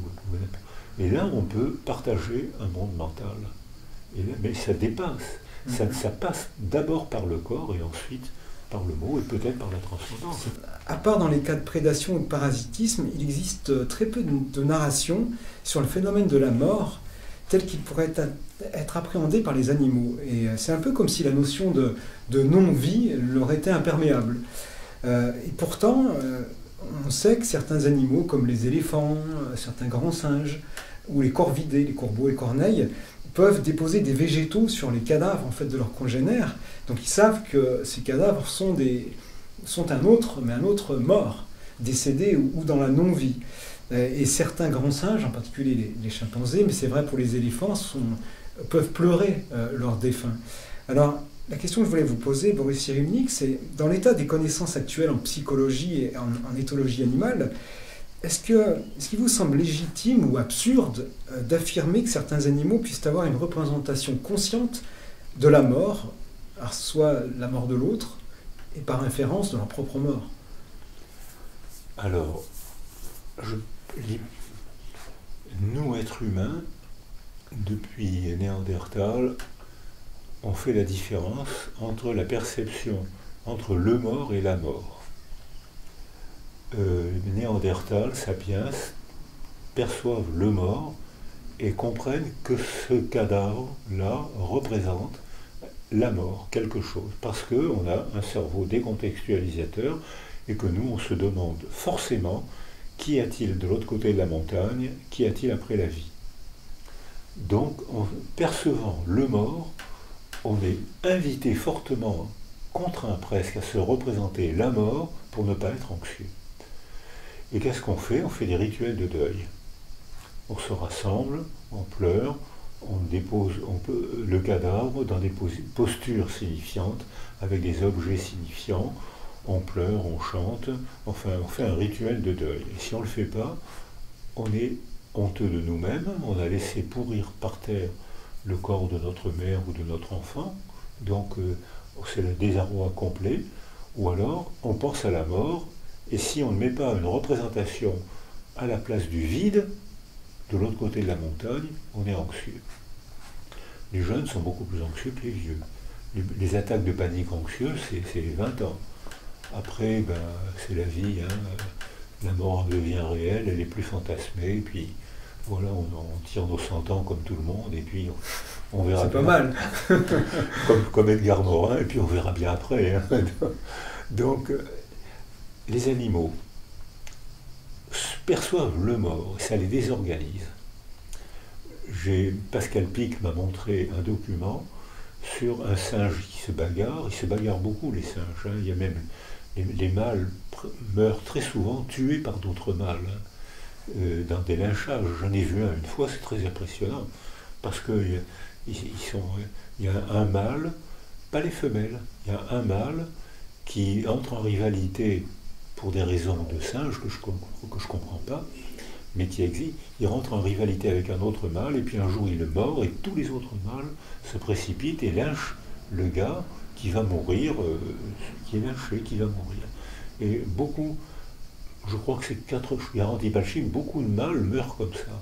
et là, on peut partager un monde mental. Mais ça dépasse. Ça passe d'abord par le corps et ensuite par le mot et peut-être par la transcendance. À part dans les cas de prédation ou de parasitisme, il existe très peu de narration sur le phénomène de la mort tel qu'il pourrait être appréhendé par les animaux. Et c'est un peu comme si la notion de non-vie leur était imperméable. Et pourtant, on sait que certains animaux, comme les éléphants, certains grands singes, ou les corvidés, les corbeaux et corneilles, peuvent déposer des végétaux sur les cadavres en fait, de leurs congénères. Donc ils savent que ces cadavres sont un autre mort, décédé ou dans la non-vie. Et certains grands singes, en particulier les chimpanzés, mais c'est vrai pour les éléphants, peuvent pleurer leurs défunts. Alors, la question que je voulais vous poser, Boris Cyrulnik, c'est dans l'état des connaissances actuelles en psychologie et en éthologie animale, est-ce qu'il vous semble légitime ou absurde d'affirmer que certains animaux puissent avoir une représentation consciente de la mort, alors soit la mort de l'autre, et par inférence de leur propre mort? Alors, nous, êtres humains, depuis Néandertal, on fait la différence entre la perception entre le mort et la mort. Néandertal, Sapiens, perçoivent le mort et comprennent que ce cadavre-là représente la mort, quelque chose, parce qu'on a un cerveau décontextualisateur et que nous, on se demande forcément qu'y a-t-il de l'autre côté de la montagne, qu'y a-t-il après la vie. Donc, en percevant le mort, on est invité fortement, contraint presque, à se représenter la mort pour ne pas être anxieux. Et qu'est-ce qu'on fait? On fait des rituels de deuil. On se rassemble, on pleure, on dépose le cadavre dans des postures signifiantes, avec des objets signifiants, on pleure, on chante, enfin on fait un rituel de deuil. Et si on ne le fait pas, on est honteux de nous-mêmes, on a laissé pourrir par terre le corps de notre mère ou de notre enfant, donc c'est le désarroi complet, ou alors on pense à la mort, et si on ne met pas une représentation à la place du vide, de l'autre côté de la montagne, on est anxieux. Les jeunes sont beaucoup plus anxieux que les vieux. Les attaques de panique anxieuse, c'est 20 ans. Après, c'est la vie, hein. La mort devient réelle, elle est plus fantasmée, et puis voilà, on tire nos 100 ans comme tout le monde, et puis on verra c'est bien. pas mal. comme Edgar Morin, et puis on verra bien après. Hein. Donc, les animaux perçoivent le mort, et ça les désorganise. Pascal Pic m'a montré un document sur un singe qui se bagarre. Ils se bagarrent beaucoup, les singes. Hein. Il y a même les mâles meurent très souvent tués par d'autres mâles, hein, dans des lynchages. J'en ai vu un une fois, c'est très impressionnant, parce qu'il Il y a un mâle, pas les femelles, il y a un mâle qui entre en rivalité pour des raisons de singe que je comprends pas, mais qui existe. Il rentre en rivalité avec un autre mâle, et puis un jour il le mord, et tous les autres mâles se précipitent et lynchent le gars qui va mourir, qui est lynché, qui va mourir. Et beaucoup, je crois que c'est 4, je garantis pas le chiffre, beaucoup de mâles meurent comme ça.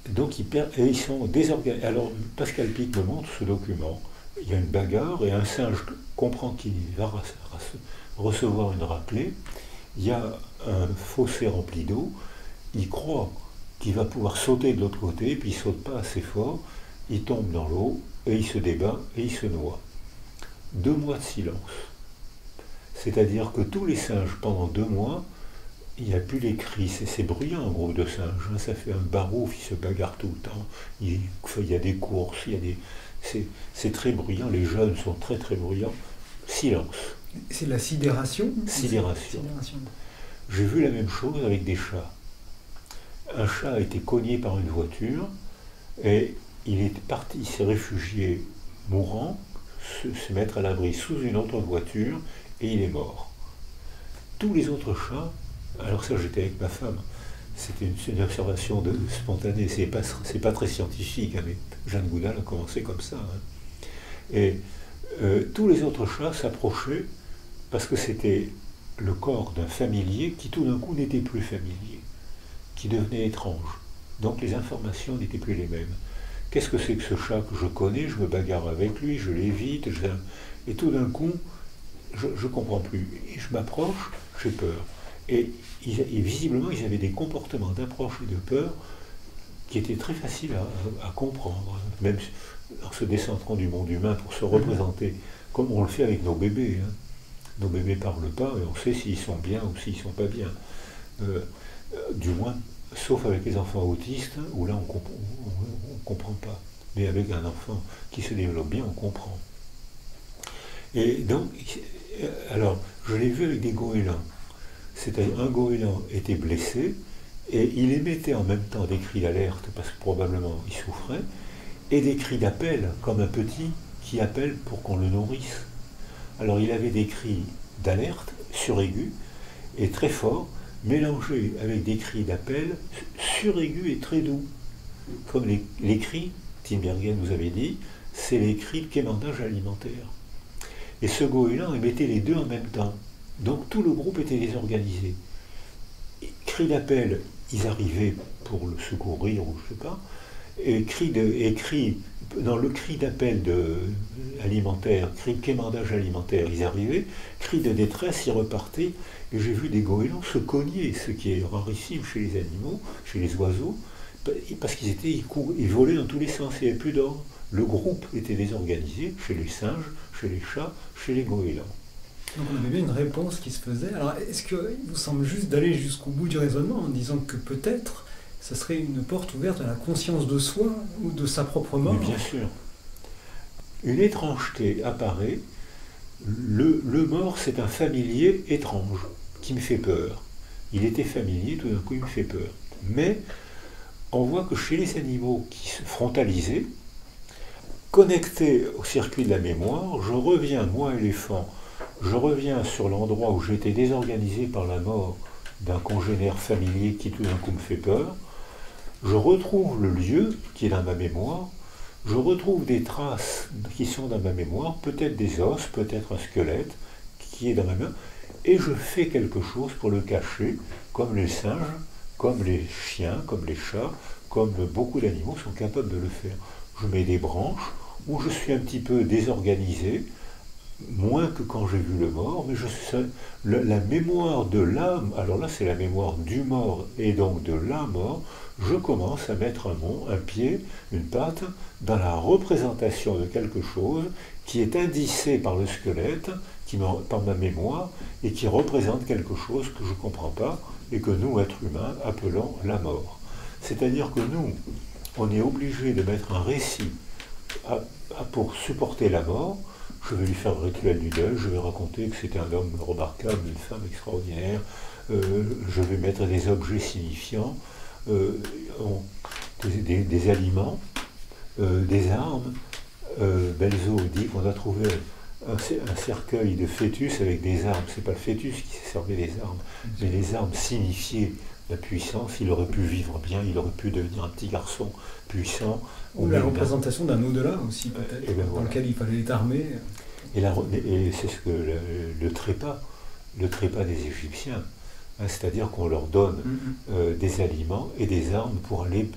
Donc ils sont désorganisés. Alors Pascal Pic me montre ce document. Il y a une bagarre et un singe comprend qu'il va recevoir une raclée. Il y a un fossé rempli d'eau. Il croit qu'il va pouvoir sauter de l'autre côté, puis il ne saute pas assez fort. Il tombe dans l'eau et il se débat et il se noie. 2 mois de silence. C'est-à-dire que tous les singes, pendant 2 mois, il n'y a plus les cris. C'est bruyant un groupe de singes. Hein. Ça fait un barouf, ils se bagarrent tout le temps. Il y a des courses, c'est très bruyant. Les jeunes sont très très bruyants. Silence. C'est la sidération. Sidération. J'ai vu la même chose avec des chats. Un chat a été cogné par une voiture et il est parti, il s'est réfugié mourant, se mettre à l'abri sous une autre voiture et il est mort. Tous les autres chats, alors ça j'étais avec ma femme, c'était une observation spontanée, c'est pas très scientifique, hein, mais Jeanne Goudal a commencé comme ça. Hein. Et tous les autres chats s'approchaient parce que c'était le corps d'un familier qui tout d'un coup n'était plus familier, qui devenait étrange. Donc les informations n'étaient plus les mêmes. Qu'est-ce que c'est que ce chat que je connais? Je me bagarre avec lui, je l'évite, et tout d'un coup, je ne comprends plus. Et je m'approche, j'ai peur. Et visiblement, ils avaient des comportements d'approche et de peur qui étaient très faciles à comprendre, même en se décentrant du monde humain pour se représenter, comme on le fait avec nos bébés. Hein. Nos bébés ne parlent pas et on sait s'ils sont bien ou s'ils ne sont pas bien. Du moins, sauf avec les enfants autistes, où là on ne comprend pas. Mais avec un enfant qui se développe bien, on comprend. Et donc, alors, je l'ai vu avec des goélands. C'est-à-dire, un goéland était blessé, et il émettait en même temps des cris d'alerte, parce que probablement il souffrait, et des cris d'appel, comme un petit qui appelle pour qu'on le nourrisse. Alors il avait des cris d'alerte, suraigus, et très forts, mélangés avec des cris d'appel, suraigus et très doux. Comme les cris, Tinbergen nous avait dit, c'est les cris de quémandage alimentaire. Et ce goéland émettait les deux en même temps. Donc tout le groupe était désorganisé. Cris d'appel, ils arrivaient pour le secourir ou je ne sais pas, et dans le cri d'appel alimentaire, cri de quémandage alimentaire, ils arrivaient, cri de détresse, ils repartaient, et j'ai vu des goélands se cogner, ce qui est rarissime chez les animaux, chez les oiseaux, parce ils volaient dans tous les sens, il n'y avait plus d'ordre. Le groupe était désorganisé chez les singes, chez les chats, chez les goélands. Donc on avait bien une réponse qui se faisait. Alors est-ce qu'il vous semble juste d'aller jusqu'au bout du raisonnement en disant que peut-être ça serait une porte ouverte à la conscience de soi ou de sa propre mort? Mais bien sûr. Une étrangeté apparaît. Le mort, c'est un familier étrange qui me fait peur. Il était familier, tout d'un coup il me fait peur. Mais on voit que chez les animaux qui se frontalisaient, connectés au circuit de la mémoire, je reviens, moi éléphant, je reviens sur l'endroit où j'étais désorganisé par la mort d'un congénère familier qui tout d'un coup me fait peur. Je retrouve le lieu qui est dans ma mémoire, je retrouve des traces qui sont dans ma mémoire, peut-être des os, peut-être un squelette qui est dans ma mémoire, et je fais quelque chose pour le cacher, comme les singes, comme les chiens, comme les chats, comme beaucoup d'animaux sont capables de le faire. Je mets des branches où je suis un petit peu désorganisé, moins que quand j'ai vu le mort, mais la mémoire de l'âme, alors là c'est la mémoire du mort et donc de la mort, je commence à mettre un pied, une patte, dans la représentation de quelque chose qui est indicé par le squelette, par ma mémoire, et qui représente quelque chose que je ne comprends pas, et que nous, êtres humains, appelons la mort. C'est-à-dire que nous, on est obligé de mettre un récit pour supporter la mort. Je vais lui faire le rituel du deuil, je vais raconter que c'était un homme remarquable, une femme extraordinaire, je vais mettre des objets signifiants, des aliments, des armes. Belzo dit qu'on a trouvé un cercueil de fœtus avec des armes. C'est pas le fœtus qui servait des armes, mais les armes signifiaient la puissance. Il aurait pu vivre bien, il aurait pu devenir un petit garçon puissant. Ou la représentation d'un au-delà aussi, peut-être, ben voilà. Dans lequel il fallait être armé. Et c'est ce que le trépas des Égyptiens, hein, c'est-à-dire qu'on leur donne des aliments et des armes pour aller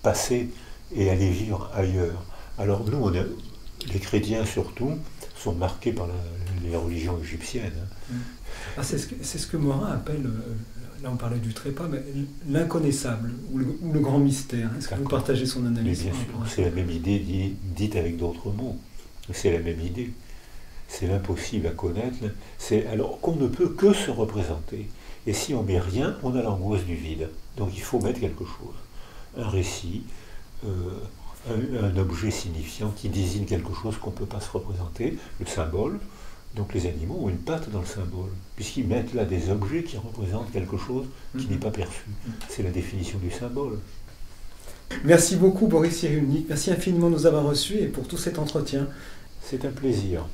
passer et aller vivre ailleurs. Alors nous, les chrétiens surtout, sont marqués par les religions égyptiennes. Ah, c'est ce que Morin appelle, là on parlait du trépas, mais l'inconnaissable, ou le grand mystère. Est-ce que vous partagez son analyse? Mais bien sûr, c'est la même idée dite avec d'autres mots. C'est la même idée. C'est l'impossible à connaître. C'est alors qu'on ne peut que se représenter. Et si on met rien, on a l'angoisse du vide. Donc il faut mettre quelque chose. Un récit, un objet signifiant qui désigne quelque chose qu'on ne peut pas se représenter, le symbole. Donc les animaux ont une patte dans le symbole, puisqu'ils mettent là des objets qui représentent quelque chose qui n'est pas perçu. C'est la définition du symbole. Merci beaucoup Boris Cyrulnik, merci infiniment de nous avoir reçus et pour tout cet entretien. C'est un plaisir.